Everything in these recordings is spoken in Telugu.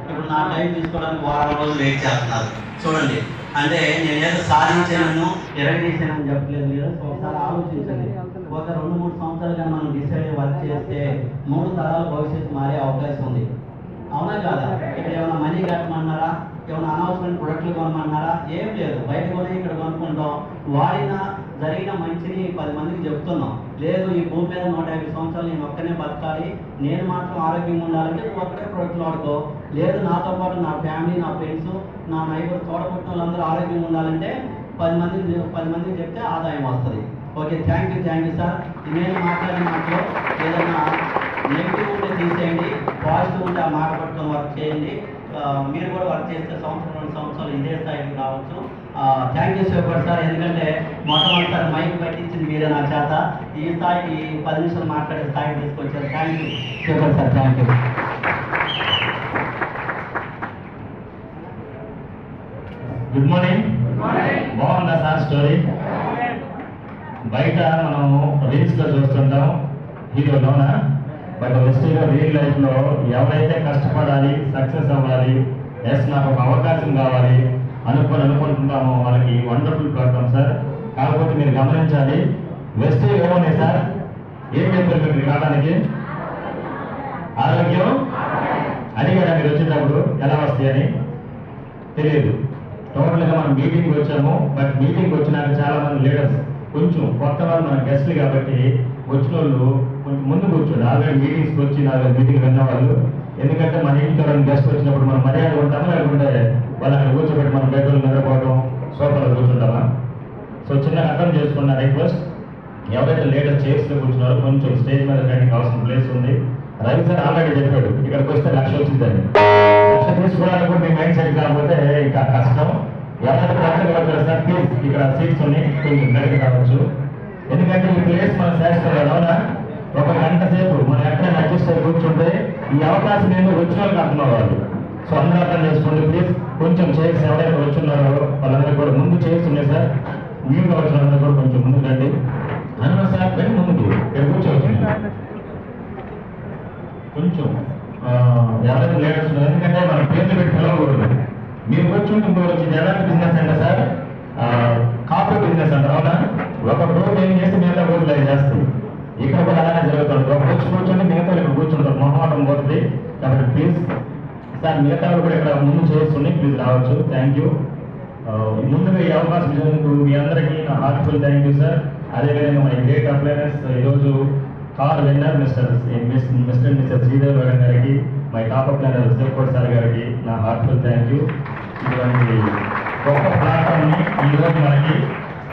ఇప్పుడు నా టైం తీసుకోవడానికి వారం రోజులు వెయిట్ చేస్తున్నారు. చూడండి, అంటే నేను ఏదో సాధించాను ఎరగదీసానని చెప్పలేదు కదా. సో ఒకసారి ఆలోచించండి. ఒక 2-3 సంవత్సరాలుగా మనం డిసైడ్ వర్క్ చేస్తే 3 తరాల భవిష్యత్తు మారే అవకాశం ఉంది. అవునా కాదా? ఇక్కడ ఏమైనా మనీ కట్టమన్నారా? ఏమైనా అనవసరమైన ప్రొడక్ట్లు కొనమన్నారా? ఏం లేదు. బయట కొని ఇక్కడ కొనుక్కుంటాం. వాడిన జరిగిన మంచిని 10 మందికి చెప్తున్నాం. లేదు, ఈ భూమి మీద 150 సంవత్సరాలు నేను ఒక్కనే బతకాలి, నేను మాత్రం ఆరోగ్యంగా ఉండాలంటే నువ్వు ఒక్కటే ప్రొడక్ట్లు వాడుకో. లేదు, నాతో పాటు నా ఫ్యామిలీ, నా ఫ్రెండ్స్, నా నైబర్, తోడపుట్టిన వాళ్ళందరూ ఆరోగ్యంగా ఉండాలంటే 10 మందికి చెప్తే ఆదాయం వస్తుంది. Okay, thank you sir. నేను మాట్లాడిన మాటలో ఏదైనా నెగిటివ్ ఉంటే తీసేయండి, పాజిటివ్ ఉంటే ఆ మాట పట్టుకొని వర్క్ చేయండి. మీరు కూడా వర్క్ చేస్తే 1-2 సంవత్సరాలు ఇదే స్థాయికి రావచ్చు. Thank you super sir. ఎందుకంటే మొట్టమొదటిసారి మైక్ పట్టించింది మీరే నా చేత. ఈ స్థాయికి 10 నిమిషాలు మాట్లాడే స్థాయికి తీసుకొచ్చారు. Thank you super sir. Thank you. Good morning. బాగుందా సార్ స్టోరీ? బయట మనం రీల్స్లో చూస్తుంటాం, హీరోలోనా, బట్ వెస్టీలో రియల్ లైఫ్లో ఎవరైతే కష్టపడాలి, సక్సెస్ అవ్వాలి, ఎస్ నాకు ఒక అవకాశం కావాలి అనుకుంటుంటామో వాళ్ళకి వండర్ఫుల్ ప్రోగ్రామ్ సార్. కాకపోతే మీరు గమనించాలి, వెస్టీ ఏమున్నాయి సార్? ఏం చెప్పారు మీకు రావడానికి? ఆరోగ్యం అడిగారా మీరు వచ్చేటప్పుడు ఎలా వస్తాయని? తెలియదు. టోటల్గా మనం మీటింగ్ వచ్చాము, బట్ మీటింగ్ వచ్చినాక చాలా మంది లీడర్స్ కొంచెం కొత్త వాళ్ళు మన గెస్ట్లు కాబట్టి వచ్చిన వాళ్ళు కొంచెం ముందు కూర్చోండి. ఆల్రెడీ మీటింగ్స్కి వచ్చి 4 మీటింగ్ విన్న వాళ్ళు. ఎందుకంటే మన ఇంటికి ఎవరైనా గెస్ట్ వచ్చినప్పుడు మనం మర్యాద ఉంటామా, లేకుంటే వాళ్ళు అక్కడ కూర్చోబెట్టి మనం బెడ్రూమ్ నిద్రపోవడం, సోఫాలో కూర్చుంటామా? సో చిన్నగా అర్థం చేసుకున్న రిక్వెస్ట్, ఎవరైతే లీడర్ చైర్స్లో కూర్చున్నారో కొంచెం స్టేజ్ మీద కట్టింగ్ అవసరం ప్లేస్ ఉంది. రవి సార్ ఆల్రెడీ చెప్పాడు ఇక్కడికి వస్తే 1,00,000 వచ్చిందని. 1,00,000 తీసుకోవడానికి కూడా మీ మైండ్ సెట్ కాకపోతే ఇంకా కష్టం. ఎవరైతే ప్రజలు సార్ ప్లీజ్ ఇక్కడ సీట్స్ ఉన్నాయి, కొంచెం దగ్గర కావచ్చు. ఎందుకంటే ఈ ప్లేస్ మనం శాశ్వతం కదా. అవునా? 1 గంట సేపు మనం ఎక్కడైనా అడ్జస్ట్ అయ్యి కూర్చుంటే ఈ అవకాశం నేను వచ్చిన వాళ్ళకి అర్థం అవ్వాలి. సో అందరూ అర్థం చేసుకోండి ప్లీజ్. కొంచెం చైర్స్ ఎవరైతే వచ్చున్నారో వాళ్ళందరూ కూడా ముందు చైర్స్ ఉన్నాయి సార్. మీరు వచ్చిన వాళ్ళందరూ కూడా కొంచెం ముందుకు రండి. అన్న సార్ కానీ ముందుకు ఇక్కడ కూర్చోవచ్చు. కొంచెం ఎవరైతే లీడర్స్ ఉన్నారు, ఎందుకంటే మనం పేర్లు పెట్టి పిలవకూడదు. మీరు కూర్చుంటే వచ్చింది ఎలాంటి బిజినెస్ అంటే సార్, కాఫీ బిజినెస్ అంటారు. అవునా? ఒక రోజు ఏం చేసి మిగతా రోజులు అవి చేస్తాయి. ఇక్కడ కూడా అలానే జరుగుతుంది. ఒక రోజు కూర్చొని మిగతా ఇక్కడ కూర్చుంటారు, మొహమాటం పోతుంది. కాబట్టి ప్లీజ్ సార్ మిగతా కూడా ఇక్కడ ముందు చేస్తుంది, ప్లీజ్ రావచ్చు. Thank you. ముందుగా ఈ అవకాశం ఇచ్చినందుకు మీ అందరికీ నా హార్ట్ఫుల్ థ్యాంక్ యూ సార్. అదేవిధంగా మన గ్రేట్ అప్లైనర్స్ ఈరోజు car winner mister mister Sridev గారికి, మై టాప్ అప్లైనర్ శివకోటి సార్ గారికి నా హార్ట్ఫుల్ థ్యాంక్ యూ. ఇటువంటి గొప్ప ప్లాట్ఫామ్ని ఈరోజు మనకి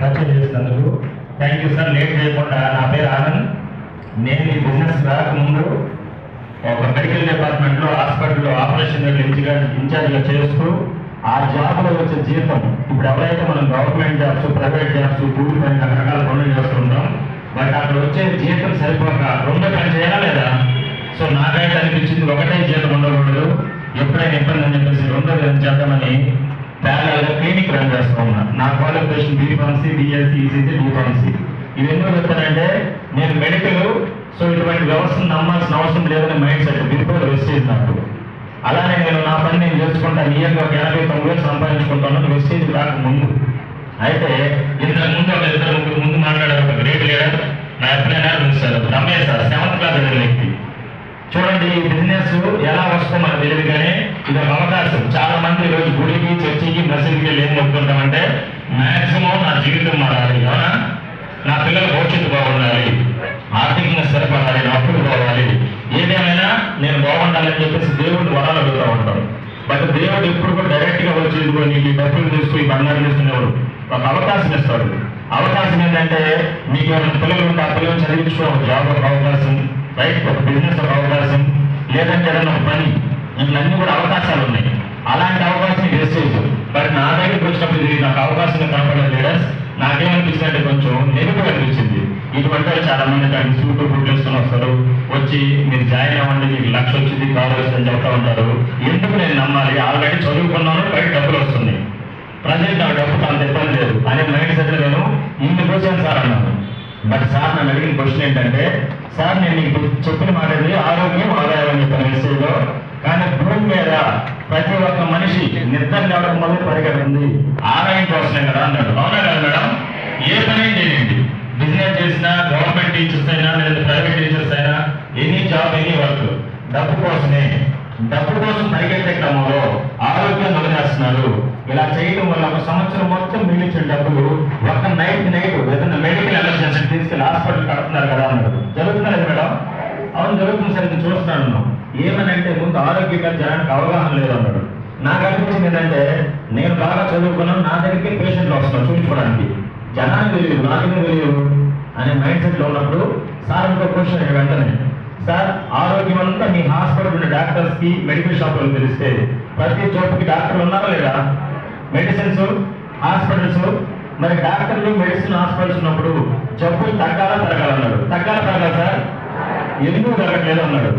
పరిచయం చేసినందుకు థ్యాంక్ యూ సార్. లేట్ చేయకుండా, నా పేరు ఆనంద్. నేను ఈ బిజినెస్ రాకముందు ఒక మెడికల్ డిపార్ట్మెంట్లో హాస్పిటల్లో ఆపరేషన్ ఇన్ఛార్జ్గా చేస్తూ ఆ జాబ్లో వచ్చే జీతం, ఇప్పుడు ఎవరైతే మనం గవర్నమెంట్ జాబ్స్, ప్రైవేట్ జాబ్స్, కూలి పని రకరకాల పనులు చేస్తుంటాం, బట్ అక్కడ వచ్చే జీతం సరిపోక 2 పని చేయాలా లేదా? సో నాకైతే అనిపించింది ఒకటే జీతం ఉండకూడదు, ఎప్పుడైనా ఇబ్బంది అని చెప్పేసి 2వ చేద్దామని ప్యారలల్గా క్లినిక్ రన్ చేస్తూ ఉన్నా. నా qualification B Pharmacy, BSc, ECC, B Pharmacy. ఇవి ఎందుకు చెప్తానంటే నేను మెడికల్, సో ఇటువంటి వ్యవస్థను నమ్మాల్సిన అవసరం లేదని మైండ్ సెట్ బిఫోర్ వెస్టేజ్ నాకు. అలానే నేను నా పని నేను చేసుకుంటాను. ఇయర్గా ఒక 80-90 సంపాదించుకుంటాను వెస్టేజ్ రాకముందు. అయితే ఇంతకు ముందు ఒక 2-3 ముందు మాట్లాడే ఒక గ్రేట్ లీడర్ నా ఎప్పుడైనా చూస్తారు రమేష్ సార్, 7th క్లాస్ చదివిన వ్యక్తి. చూడండి, ఈ బిజినెస్ ఎలా వస్తుందో మనకు తెలియదు, కానీ ఇది ఒక అవకాశం. చాలా మంది ఈరోజు గుడికి, చర్చికి, మసీదుకి ఏం మొక్కుతుంటామంటే మ్యాక్సిమం నా జీవితం మారాలి, అవునా, నా పిల్లల భవిష్యత్తు బాగుండాలి, ఆర్థికంగా స్థిరపడాలి, నా అప్పులు పోవాలి, ఏదేమైనా నేను బాగుండాలని చెప్పేసి దేవుడిని వరాలు అడుగుతూ ఉంటాం. బట్ దేవుడు ఎప్పుడు కూడా డైరెక్ట్గా వచ్చి నీకు డబ్బులు తీసుకుని బంగారం తీసుకునేవాడు ఒక అవకాశం ఇస్తాడు. అవకాశం ఏంటంటే మీకు ఏమైనా పిల్లలు ఉంటే ఆ పిల్లలు చదివించుకునే ఒక జాబ్ ఒక అవకాశం, రైట్, ఒక బిజినెస్ ఒక అవకాశం, లేదంటే ఏదైనా ఒక పని, ఇవన్నీ కూడా అవకాశాలు ఉన్నాయి. అలాంటి అవకాశం వేస్టేజ్. బట్ నా దగ్గరికి వచ్చినప్పుడు ఇది నాకు అవకాశంగా కనపడే లీడర్స్ నాకేమనిపించిందంటే కొంచెం నెగిటివ్ అనిపించింది. ఇటువంటి చాలా మంది కానీ సూపర్ ఫుడ్ వేసుకొని వస్తారు, వచ్చి మీరు జాయిన్ అవ్వండి, మీకు 1,00,000 వచ్చింది, కాల్ వస్తుందని చెప్తా ఉంటారు. ఎందుకు నేను నమ్మాలి? ఆల్రెడీ చదువుకున్నాను, బయట డబ్బులు వస్తుంది, ప్రజెంట్ నాకు డబ్బులు అంత ఇబ్బంది లేదు అనే మైండ్ సెట్ నేను ఇన్ని క్వశ్చన్ సార్ అన్నాను. బట్ సార్ నన్ను అడిగిన క్వశ్చన్ ఏంటంటే, సార్ నేను మీకు చెప్పిన మాట ప్రతి ఒక్క మనిషి నిద్ర లేవడం మొదలు పరిగెడుతుంది ఆదాయం కోసమే కదా అన్నాడు. అవునా కదా మేడం? ఏ పని చేయండి, బిజినెస్ చేసినా, గవర్నమెంట్ టీచర్స్ అయినా లేదా ప్రైవేట్ టీచర్స్ అయినా, ఎనీ జాబ్ ఎనీ వర్క్ డబ్బు కోసమే. డబ్బు కోసం పరిగెత్తే క్రమంలో ఆరోగ్యం వదిలేస్తున్నారు. ఇలా చేయడం వల్ల ఒక సంవత్సరం మొత్తం మిగిలించిన డబ్బులు ఒక నైట్ ఏదైనా మెడికల్ ఎమర్జెన్సీ తీసుకెళ్ళి హాస్పిటల్ కడుతున్నారు కదా అన్నాడు. జరుగుతున్నారు మేడం? అవును జరుగుతుంది సార్, ఇది చూస్తున్నాను. ఏమనంటే ముందు ఆరోగ్యంగా జనానికి అవగాహన లేదు అన్నాడు. నాకు అనిపించింది ఏంటంటే, నేను బాగా చదువుకున్నాను, నా దగ్గరికి పేషెంట్లు వస్తున్నారు చూపించుకోవడానికి, జనానికి తెలియదు, నాకేమీ తెలియదు అనే మైండ్ సెట్లో ఉన్నప్పుడు సార్ ఇంకో క్వశ్చన్ వెంటనే, సార్ ఆరోగ్యం అంతా మీ హాస్పిటల్ ఉండే డాక్టర్స్కి మెడికల్ షాపులకు తెలిస్తే ప్రతి చోటుకి డాక్టర్లు ఉన్నారా లేదా? మెడిసిన్స్ హాస్పిటల్స్, మరి డాక్టర్లు మెడిసిన్ హాస్పిటల్స్ ఉన్నప్పుడు జబ్బులు తగ్గాలా పెరగాలన్నాడు. తగ్గాలా పెరగాలి సార్? ఎందుకు తగ్గట్లేదు అన్నాడు.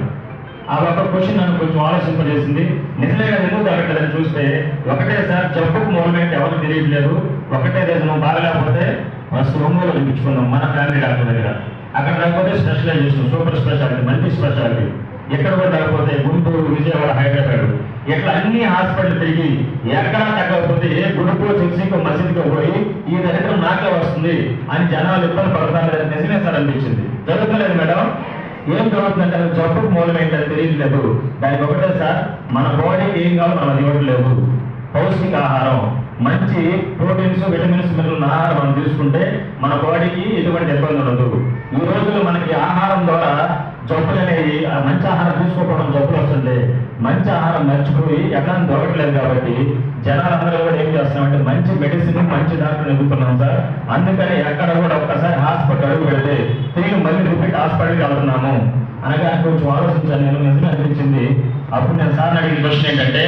ఆ ఒక క్వశ్చన్ నన్ను కొంచెం ఆలోచింపజేసింది. నిజమే కదా, ఎందుకు తగ్గట్లేదని చూస్తే ఒకటే సార్, జబ్బుకు మూమెంట్ ఎవరు తెలియట్లేదు. ఒకటే రోజు నువ్వు బాగలేకపోతే ఫస్ట్ ఒంగోలు చూపించుకున్నాం మన ఫ్యామిలీ డాక్టర్ దగ్గర. అక్కడ రాకపోతే specialisation, super speciality, multi speciality. ఎక్కడ కూడా రాకపోతే గుంటూరు, విజయవాడ, హైదరాబాద్, ఇట్లా అన్ని హాస్పిటల్ తిరిగి ఎక్కడా తగ్గకపోతే ఏ గుడుకో చర్చికో మసీదుకో పోయి ఈ దరిద్రం నాకే వస్తుంది అని జనాలు ఇబ్బంది పడతారు. నిజమే సార్ అనిపించింది. జరుగుతలేదు మేడం? ఏం జరుగుతుందంటే అది జబ్బుకు మూలం ఏంటని తెలియట్లేదు. దానికి ఒకటే సార్, మన బాడీకి ఏం కావాలో మనం ఇవ్వట్లేదు. పౌష్టిక ఆహారం, మంచి ప్రోటీన్స్, విటమిన్స్, మినరల్ ఆహారం మనం తీసుకుంటే మన బాడీకి ఎటువంటి ఇబ్బంది ఉండదు. ఈ రోజుల్లో మనకి ఆహారం ద్వారా జబ్బులు అనేవి, మంచి ఆహారం తీసుకోవడం జబ్బులు వస్తుంటే మంచి ఆహారం మర్చిపోయి ఎక్కడ దొరకట్లేదు. కాబట్టి జనాలందరూ కూడా ఏం చేస్తున్నామంటే మంచి మెడిసిన్, మంచి డాక్టర్ ఎదుగుతున్నాం సార్. అందుకని ఎక్కడ కూడా ఒక్కసారి హాస్పిటల్ అడుగు పెడితే తిరిగి మళ్ళీ రిపీట్ హాస్పిటల్కి వెళ్తున్నాము అనగా కొంచెం ఆలోచించాను. నేను నిజమే అనిపించింది. అప్పుడు నేను సార్ని అడిగిన క్వశ్చన్ ఏంటంటే,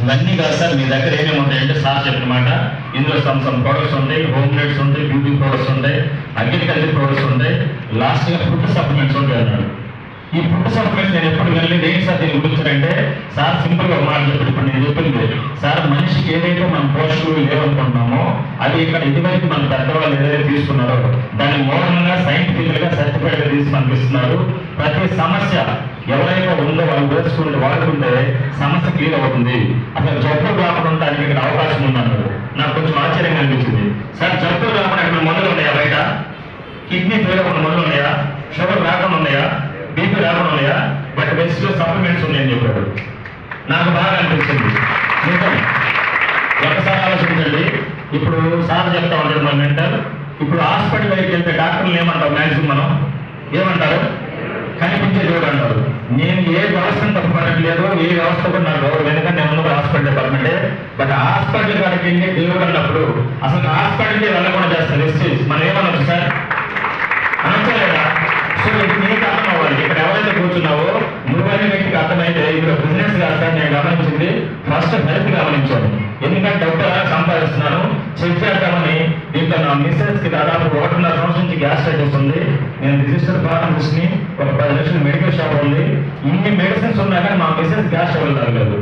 ఇవన్నీ కాదు సార్, మీ దగ్గర ఏమేమి ఉంటాయంటే సార్ చెప్పిన మాట, ఇందులో సమ్ ప్రొడక్ట్స్ ఉంటాయి, హోమ్ మేడ్స్ ఉంటాయి, బ్యూటీ ప్రొడక్ట్స్ ఉంటాయి, అగ్రికల్చర్ ప్రొడక్ట్స్ ఉంటాయి, లాస్ట్గా ఫుడ్ సప్లిమెంట్స్ ఉంటాయి అన్నాడు. ఈ ఫుడ్ సప్లిమెంట్స్ నేను ఎప్పుడు వెళ్ళలేదు. ఏంటి సార్ దీని గురించి అంటే, సార్ సింపుల్గా ఒక మాట చెప్పాడు. ఇప్పుడు నేను చెప్పింది సార్, మనిషికి ఏదైతే మనం పోషకులు లేవనుకుంటున్నామో అది ఇక్కడ ఇటువైపు మన పెద్దవాళ్ళు ఏదైతే తీసుకున్నారో దాన్ని మోడర్న్గా, సైంటిఫిక్గా, సర్టిఫైడ్గా తీసి పంపిస్తున్నారు. ప్రతి సమస్య ఎవరైతే ఉందో వాళ్ళు వేసుకుంటే వాడుకుంటే సమస్య క్లియర్ అవుతుంది. అసలు జబ్బులు రాకుండా ఉండడానికి ఇక్కడ అవకాశం ఉందన్నాడు. నాకు కొంచెం ఆశ్చర్యంగా అనిపించింది. సార్ జబ్బులు రాకుండా ఇక్కడ మందులు ఉన్నాయా? బయట కిడ్నీ ఫెయిల్ అవ్వకుండా మందులు ఉన్నాయా? షుగర్ రాకుండా ఉన్నాయా? బీపీ రాకుండా ఉన్నాయా? బట్ వెస్ట్లో సప్లిమెంట్స్ ఉన్నాయని చెప్పాడు. నాకు బాగా అనిపించింది. నిజం, ఒకసారి ఆలోచించండి. ఇప్పుడు సార్ చెప్తా ఉంటాడు మన మెంటర్, ఇప్పుడు హాస్పిటల్ దగ్గరికి వెళ్తే డాక్టర్లు ఏమంటారు? మ్యాక్సిమం మనం ఏమంటారు? కనిపించే దేవుడు అంటారు. నేను ఏ వ్యవస్థను తప్పుపడట్లేదు, ఏ వ్యవస్థ కూడా నాకు గౌరవం, ఎందుకంటే నేను ఉన్నది హాస్పిటల్ డిపార్ట్మెంటే. బట్ హాస్పిటల్ కాడికి వెళ్ళి దేవుడు అన్నప్పుడు అసలు హాస్పిటల్కి వెళ్ళకుండా చేస్తారు. ఎస్సీస్ మనం ఏమనొచ్చు సార్? అనొచ్చలేదా? సో ఇది నీకు అర్థం అవ్వాలి. ఇక్కడ ఎవరైతే కూర్చున్నావో నువ్వనే వ్యక్తికి అర్థమైతే ఇందులో బిజినెస్ కాదు సార్. నేను గమనించింది ఫస్ట్ హెల్త్ గమనించాను. ఎందుకంటే డబ్బు ఎలా సంపాదిస్తున్నాను చెక్ చేద్దామని దీంట్లో నా మిస్సెస్ కి దాదాపు 1.5 సంవత్సరం నుంచి గ్యాస్ స్ట్రైక్ వస్తుంది. నేను రిజిస్టర్ ఫార్మసిస్ట్ని, ఒక 10 లక్షల మెడికల్ షాప్ ఉంది. ఇన్ని మెడిసిన్స్ ఉన్నా కానీ మా మిస్సెస్ గ్యాస్ ట్రబుల్ తగ్గలేదు.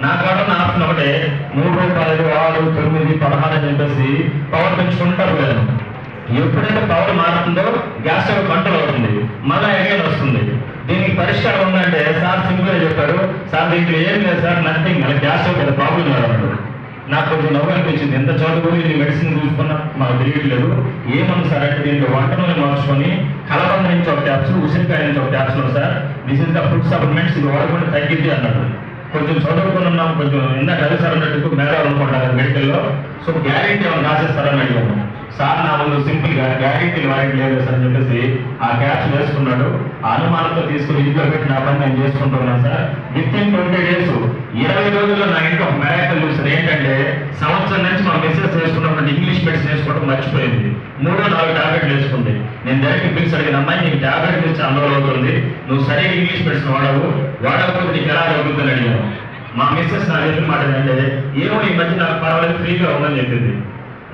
నా కాడ ఆప్షన్ ఒకటే 3, 5, 6, 9, 16 అని చెప్పేసి పవర్ పెంచుకుంటారు లేదు. ఎప్పుడైతే పవర్ మారుతుందో గ్యాస్ స్టవ్ కంట్రోల్ అవుతుంది, మళ్ళీ ఎగైన్ వస్తుంది. దీనికి పరిష్కారం ఉందంటే సార్ సింపుల్గా చెప్పారు. సార్ దీంట్లో ఏం లేదు సార్, నథింగ్, మళ్ళీ గ్యాస్ స్టవ్ పెద్ద ప్రాబ్లం కాదు. నాకు కొంచెం నవ్వు అనిపించింది. ఎంత చదువు ఇది మెడిసిన్ చూసుకున్నా మాకు తెలియట్లేదు. ఏమన్నా సార్ అంటే దీంట్లో వంట నూనె మార్చుకొని కలబంద నుంచి ఒక ట్యాప్స్, ఉసిరికాయ నుంచి ఒక taps sir, this is the food supplements, ఇది వాడుకుంటే తగ్గిద్ది అన్నాడు. కొంచెం చదువుకున్నాం, కొంచెం ఇందాక రవి సార్ అన్నట్టు మేడం అనుకుంటారు మెడికల్లో. సో గ్యారెంటీ ఏమైనా రాసేస్తారని అడిగాను. సార్ నా ముందు సింపుల్ గా గ్యారెంటీలు వారెంటీ లేదు సార్ అని చెప్పేసి ఆ క్యాప్స్ వేసుకున్నాడు. ఆ అనుమానంతో తీసుకుని ఇంట్లో పెట్టి నా పని నేను చేసుకుంటున్నాను సార్. విత్ ఇన్ 20 days 20 రోజుల్లో నా ఇంట్లో ఒక మ్యారేకల్ చూసారు. ఏంటంటే సంవత్సరం నుంచి మా మెసేజ్ వేసుకున్నప్పుడు ఇంగ్లీష్ మెడిసిన్ వేసుకోవడం మర్చిపోయింది. 3-4 టాబ్లెట్లు వేసుకుంది. నేను డైరెక్ట్ బిల్స్ అడిగిన అమ్మాయి, నీకు టాబ్లెట్ గురించి అందులో అవుతుంది, నువ్వు సరైన ఇంగ్లీష్ మెడిసిన్ వాడకపోతే నీకు ఎలా జరుగుతుందని అడిగాను. మా మిస్సెస్ నా చెప్పిన మాట ఏంటంటే, ఏమో ఈ మధ్య నాకు పర్వాలేదు ఫ్రీగా ఉందని చెప్పింది.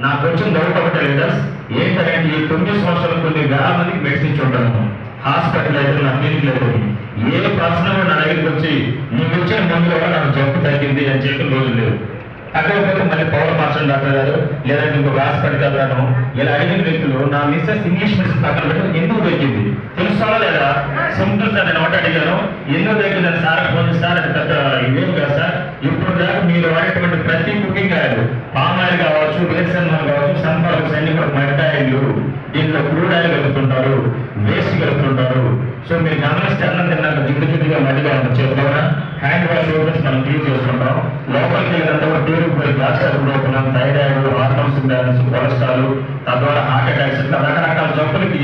నాకు వచ్చిన డౌట్ ఒకటే లీడర్స్ ఏంటంటే, ఈ 9 సంవత్సరాలు కొన్ని వేల మందికి మెడిసిన్ ఇచ్చి ఉంటాను. హాస్పిటల్ అయితే నా క్లినిక్ లేదు. ఏ పర్సనల్ నా దగ్గరికి వచ్చి నీకు వచ్చిన మందులో నాకు జబ్బు తగ్గింది అని చెప్పిన రోజు లేవు. తగ్గకపోతే మళ్ళీ పవర్ మార్చండి డాక్టర్ గారు, లేదంటే ఇంకొక హాస్పిటల్కి వెళ్తాను. ఇలా అడిగిన వ్యక్తులు నా మిస్సెస్ ఇంగ్లీష్ మెడిసిన్ పక్కన పెట్టి ఎందుకు తగ్గింది తెలుసుకోవాలా లేదా? సింపుల్ సార్, నేను ఒకటి అడిగాను, ఎందుకు తగ్గిందని సార్ ఫోన్ సార్ అది పెద్ద ఇదేం కాదు సార్, ఇప్పుడు దాకా మీరు వాడేటువంటి ప్రతి కుకింగ్ ఆయిల్, పామ్ ఆయిల్ కావచ్చు, వేరుశనగ కావచ్చు, సన్ఫ్లవర్స్ అన్ని కూడా మడ్ ఆయిల్, దీంట్లో క్రూడ్ ఆయిల్ కలుపుతుంటారు, వేస్ట్ కలుపుతుంటారు. సో మీరు గమనిస్తే అన్నం తిన్నాక జిడ్డుగా మడిగా ఉంటుంది చేతిలోన హ్యాండ్ వాష్ ఓపెన్స్ మనం క్లీన్ చేసుకుంటాం. లోపలికి వెళ్ళినంత కూడా పేరుకుపోయి గ్యాస్ట్రిక్ లోపల థైరాయిడ్, హార్మోన్స్ ఇంబ్యాలెన్స్, కొలెస్ట్రాల్, తద్వారా హార్ట్ అటాక్స్, ఇట్లా రకరకాల జబ్బులకి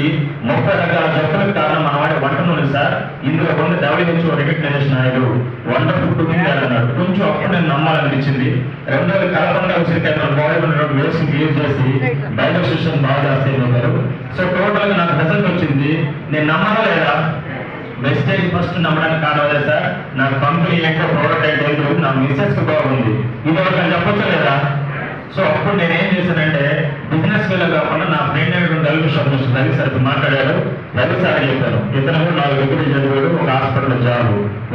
30 రకాల జబ్బులకు కారణం మన వాడే వంట నూనె సార్. ఇందులో కొన్ని WHO recognition oil, wonderful cooking oil అన్నాడు. కొంచెం అప్పుడు నేను నమ్మాలనిపించింది. రెండోది కలపంగా ఉసిరికాయ బాడీ ఉన్నటువంటి వేస్ట్ క్లీన్ చేసి డైజెషన్ బాగా చేస్తాయి చెప్పారు. సో టోటల్ గా నాకు రిజల్ట్ వచ్చింది. నేను నమ్మాలా లేదా? వెస్టేజ్ ఫస్ట్ నమ్మడానికి కారణం సార్, నాకు కంపెనీ ఏంటో ప్రోడక్ట్ అయితే ఏంటో నా మిస్సెస్ బాగుంది, ఇది ఒకటి చెప్పొచ్చు లేదా? సో అప్పుడు నేను ఏం చేశానంటే బిజినెస్ వేలో కాకుండా నా ఫ్రెండ్ అయినటువంటి రవి సార్తో మాట్లాడారు. రవి సార్ చెప్పాను, ఇతను కూడా 4 డిగ్రీలు చదివాడు, ఒక హాస్పిటల్ జాబ్.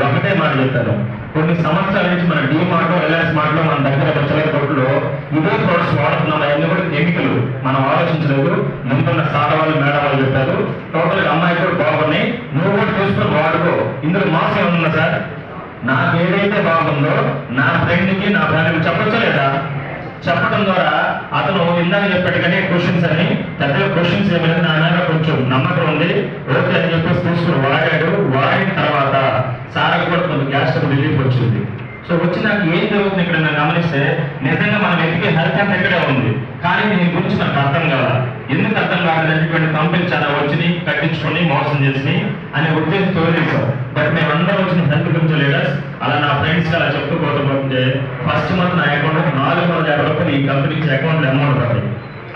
ఒకటే మాట చెప్పాను, కొన్ని సంవత్సరాల నుంచి మన డీమార్ట్, రిలయన్స్ మార్ట్ లో మన దగ్గర వచ్చే కొట్లో ఇదే ప్రొడక్ట్స్ వాడుతున్నాం. అవన్నీ కూడా కెమికల్, మనం ఆలోచించలేదు. ముందున్న సార్ వాళ్ళు, మేడం వాళ్ళు చెప్పారు, టోటల్ అమ్మాయి కూడా బాగున్నాయి, నువ్వు కూడా చూసుకొని వాడుకో. ఇందులో మోసం ఏమన్నా సార్? నాకు ఏదైతే బాగుందో నా ఫ్రెండ్కి, నా ఫ్యామిలీకి చెప్పొచ్చా లేదా? చెప్పడం ద్వారా అతను ఇందాక చెప్పేట్టుగానే క్వశ్చన్స్ అని పెద్ద క్వశ్చన్స్ ఏమైనా నా మీద కొంచెం నమ్మకం ఉంది, ఓకే అని చెప్పేసి తీసుకుని వాడాడు. వాడిన తర్వాత సార్ కూడా కొంచెం గ్యాస్ట్రిక్ రిలీఫ్ వచ్చింది. సో వచ్చి నాకు ఏం జరుగుతుంది ఇక్కడ నేను గమనిస్తే నిజంగా మనం ఎదిగే హెల్త్ అంతా ఇక్కడే ఉంది, కానీ దీని గురించి నాకు అర్థం కాదా? ఎందుకు అర్థం కాలేదంటే కంపెనీ చాలా వచ్చి కట్టించుకొని మోసం చేసి అనే ఉద్దేశంతో వదిలేసాం. బట్ మేమందరం వచ్చిన హెల్త్ గురించి లీడర్స్ అలా నా ఫ్రెండ్స్కి అలా చెప్పుకోకపోతే ఫస్ట్ మంత్ నా అకౌంట్ 450 రూపాయలు ఈ కంపెనీకి అకౌంట్లో అమౌంట్ పడింది.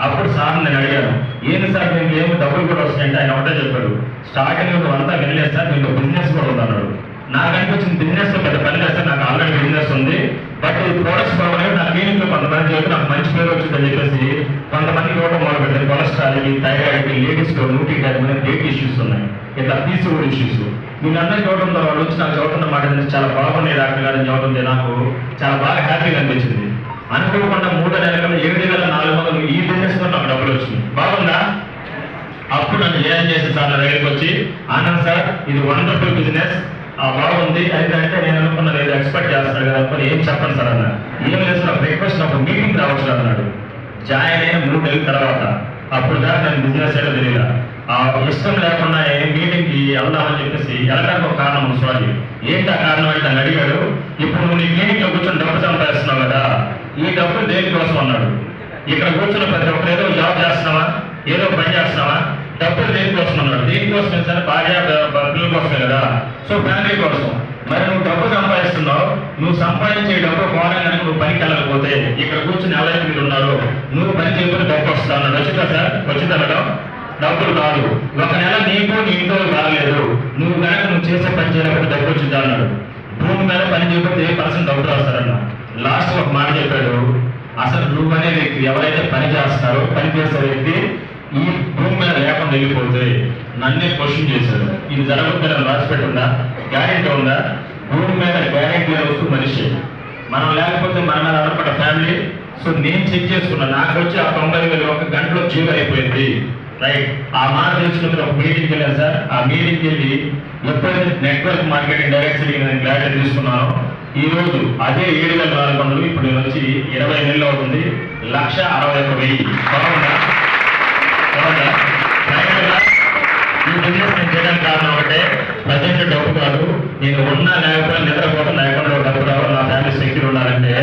అప్పుడు సార్ నేను అడిగాను, ఏంటి సార్ మీకు ఏమో డబ్బులు కూడా వస్తాయంటే ఆయన ఒకటే చెప్పాడు, స్టార్టింగ్ అంతా వినలేదు సార్, మీకు బిజినెస్ కూడా ఉందన్నాడు. నాకు అనిపించింది బిజినెస్ లో పెద్ద పని చేస్తే నాకు ఆల్రెడీ బిజినెస్ ఉంది, బట్ ఈ ప్రోడక్ట్స్ బాగున్నాయి, నా క్లినిక్ లో కొంతమంది చెప్పి నాకు మంచి పేరు వచ్చిందని చెప్పేసి కొంతమంది ఇవ్వడం మొదలు పెట్టారు. కొలెస్ట్రాల్, థైరాయిడ్, లేడీస్ లో న్యూట్రీ డేట్ ఇష్యూస్ ఉన్నాయి, ఇట్లా పీసీఓడి ఇష్యూస్. వీళ్ళందరూ చూడడం ద్వారా వాళ్ళు వచ్చి నాకు చదువుతున్న మాట చాలా బాగున్నాయి డాక్టర్ గారు చదువుతుంది, నాకు చాలా బాగా హ్యాపీగా అనిపించింది. అనుకోకుండా 3 నెలల 7,400 ఈ బిజినెస్ లో నాకు డబ్బులు వచ్చింది. బాగుందా? అప్పుడు నన్ను ఏం చేసి సార్ నా దగ్గరికి వచ్చి, ఆనంద్ సార్ ఇది వండర్ఫుల్ బిజినెస్, బాగుంది అయితే నేను అనుకున్నది ఏదో ఎక్స్పెక్ట్ చేస్తాడు కదా అనుకుని ఏం చెప్పండి సార్ అన్న. ఏం లేదు సార్, రిక్వెస్ట్ ఒక మీటింగ్ రావచ్చు అన్నాడు. జాయిన్ అయిన 3 నెలల తర్వాత అప్పుడు దాకా నేను బిజినెస్ ఏదో తెలియదు. ఆ ఇష్టం లేకుండా మీటింగ్ కి వెళ్దామని చెప్పేసి వెళ్ళడానికి ఒక కారణం ఉంది. సారీ ఏంటి ఆ కారణం అంటే నన్ను అడిగాడు, ఇప్పుడు నువ్వు నీ క్లినిక్ లో కూర్చొని డబ్బు సంపాదిస్తున్నావు కదా, ఈ డబ్బులు దేనికోసం అన్నాడు. ఇక్కడ కూర్చున్న ప్రతి ఒక్కరు ఏదో జాబ్ చేస్తున్నావా, ఏదో పని చేస్తున్నావా, డబ్బులు దేనికోసం అన్నాడు. దేనికోసం సార్? భార్య పిల్లల కోసమే కదా, సో ఫ్యామిలీ కోసం. మరి నువ్వు డబ్బు సంపాదిస్తున్నావు, నువ్వు సంపాదించే డబ్బు పోవాలని నువ్వు పనికి వెళ్ళకపోతే ఇక్కడ కూర్చుని ఎవరైతే మీరు ఉన్నారు, నువ్వు పని చేయకపోతే డబ్బు వస్తా అన్నాడు. వచ్చిందా సార్? వచ్చింది అనడం డబ్బులు కాదు. ఒక నెల నీకు నీ ఇంట్లో రాలేదు, నువ్వు కనుక నువ్వు చేసే పని చేయకపోతే డబ్బు వచ్చిందా అన్నాడు. భూమి మీద పని చేయకపోతే 8% డబ్బులు వస్తారన్న. లాస్ట్ ఒక మాట చెప్పాడు, అసలు నువ్వు అనే వ్యక్తి ఎవరైతే పని చేస్తారో, పని చేసే వ్యక్తి ఈ భూమి మీద లేకుండా వెళ్ళిపోతే నన్నే క్వశ్చన్ చేశారు, ఇది జరగకపోతే రాసిపెట్టి ఉందా, గ్యారెంటీ ఉందా? భూమి మీద గ్యారెంటీ వస్తూ మనిషి, మనం లేకపోతే మన మీద ఆధారపడ్డ ఫ్యామిలీ. సో నేను చెక్ చేసుకున్నా, నాకు వచ్చి ఆ 90,000 1 గంటలో జీవో అయిపోయింది. రైట్, ఆ మాట తెలుసుకున్న ఒక మీటింగ్కి వెళ్ళాను సార్. ఆ మీటింగ్కి వెళ్ళి ఎప్పుడైతే నెట్వర్క్ మార్కెటింగ్ డైరెక్ట్లీ నేను క్లారిటీ తీసుకున్నాను, ఈ రోజు అదే 7,400, ఇప్పుడు నేను వచ్చి 20 నెలలు అవుతుంది, 1,61,000. బాగుందా? బాగుందా? ఈ బిజినెస్ నేను చేయడానికి కారణం ఒకటే, ప్రజెంట్ డబ్బు కాదు, నేను ఉన్నా లేకపోతే నిద్రపోతే నా అకౌంట్లో డబ్బు రావాలి, నా ఫ్యామిలీ సెక్యూర్ ఉండాలంటే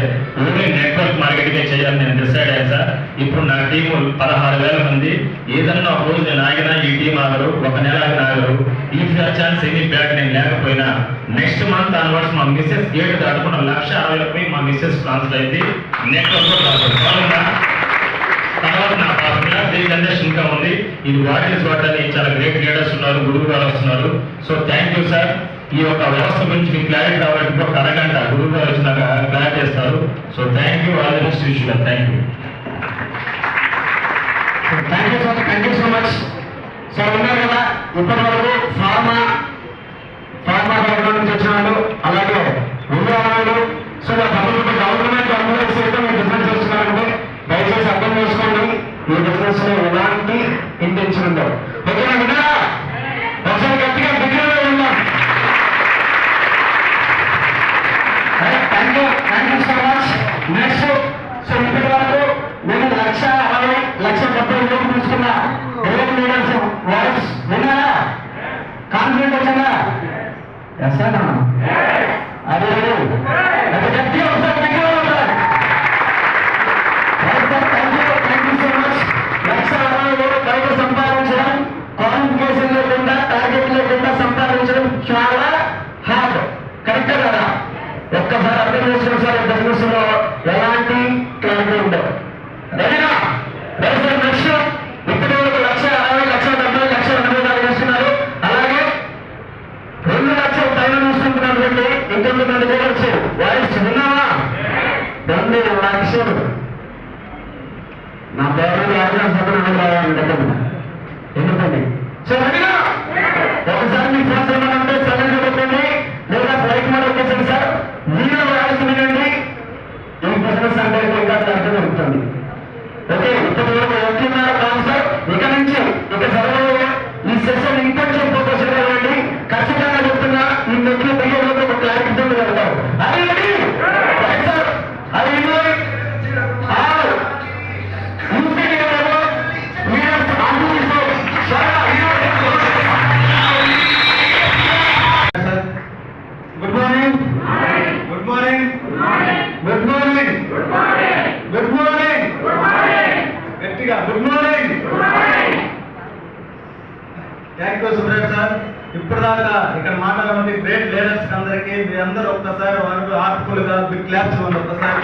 ఓన్లీ నెట్వర్క్ మార్కెటింగ్ చేయాలని నేను డిసైడ్ అయ్యాను సార్. ఇప్పుడు నా టీము 16,000 మంది. ఏదన్నా ఒక రోజు నేను ఆగినా ఈ టీం ఆగరు, ఒక నెల ఆగరు. If the chance any back నేను లేకపోయినా నెక్స్ట్ మంత్ ఆన్వర్డ్స్ మా మిస్సెస్ గేట్ దాటుకున్న 1,60,000 మా మిస్సెస్ ట్రాన్స్ఫర్ అయింది నెట్వర్క్ రావాలి. తర్వాత నా పాప 3 జనరేషన్ ఇంకా ఉంది. ఇది వాటిల్స్ వాటాన్ని చాలా గ్రేట్ లీడర్స్ ఉన్నారు, గురువు గారు వస్తున్నారు. So thank you sir. ఈ యొక్క వ్యవస్థ గురించి మీకు క్లారిటీ రావాలంటే ఒక అరగంట గురువు గారు వచ్చినాక క్లారిటీ చేస్తారు. So thank you, all the best wish you. Thank you. Thank you sir, thank you so much. So ఉన్నారు కదా ఇప్పటి వరకు ఫార్మా బ్యాక్గ్రౌండ్ నుంచి వచ్చిన వాళ్ళు, అలాగే ఉద్యోగాలు, సో గవర్నమెంట్ సైతం మనసులో ఎలాంటి ఇంటెన్షన్ ఉండవు. ఓకేనా బిడ్డరా? ఒకసారి గట్టిగా బిడ్డలో ఉన్నాం. Thank you so much. Next so ఇప్పటి వరకు నేను 1,60,60 1,70,000 తీసుకున్న ఎవరు లీడర్స్ వాయిస్ విన్నారా? కాన్ఫిడెంట్ వచ్చిందా? ఎస్ఆనా అదే అది గట్టిగా ఒకసారి బిడ్డలో ఉంటారు. Thank you so much. 1,60,60 బయట సంపాదించడం, క్వాలిఫికేషన్ లేకుండా టార్గెట్ లేకుండా సంపాదించడం చాలా హార్డ్. కరెక్టే కదా? ఒక్కసారి అర్థం చేసుకోవాలి. బిజినెస్ లో ఎలాంటి క్లారిటీ ఉండవు. రెడీనా? నెక్స్ట్ ఇప్పటి వరకు 1,60,60 1,70,000 1,80,000 చేస్తున్నారు. అలాగే 2 లక్షల పైన చూసుకుంటున్నటువంటి ఇంకొంతమంది లీడర్స్ వాయిస్ విన్నావా? 2 లక్షలు నా పేరు ఎందుకండి? సో రెడీనా? ఒకసారి మీ ఫ్రెండ్స్ ఏమైనా ఉంటే సడన్ గా పెట్టండి, లేదా ఫ్లైట్ మోడ్ వచ్చేసండి సార్. మీరు వాయిస్ వినండి. ఈ బిజినెస్ అంటే ఇంకా అర్థం జరుగుతుంది. ఓకే, ఇప్పటి వరకు ఎంతున్నారు కాదు సార్. ఇక నుంచి ఇక సర్వే ఈ సెషన్ ఇంకొంచెం ఫోకస్ ఇవ్వండి. ఖచ్చితంగా చెప్తున్నా, ఈ మెట్లు దిగే ఒక క్లారిటీ వెళ్తారు. అది రెడీ సార్. అది good morning. Good morning. Good morning. Good morning. గట్టిగా good morning. Thank you Subrahmanyam sir. ఇప్పటిదాకా ఇక్కడ మాట్లాడే గ్రేట్ లీడర్స్ అందరికీ మీ అందరూ ఒక్కసారి వాళ్ళు హార్ట్ఫుల్ గా బిగ్ క్లాప్స్ ఇవ్వండి ఒక్కసారి.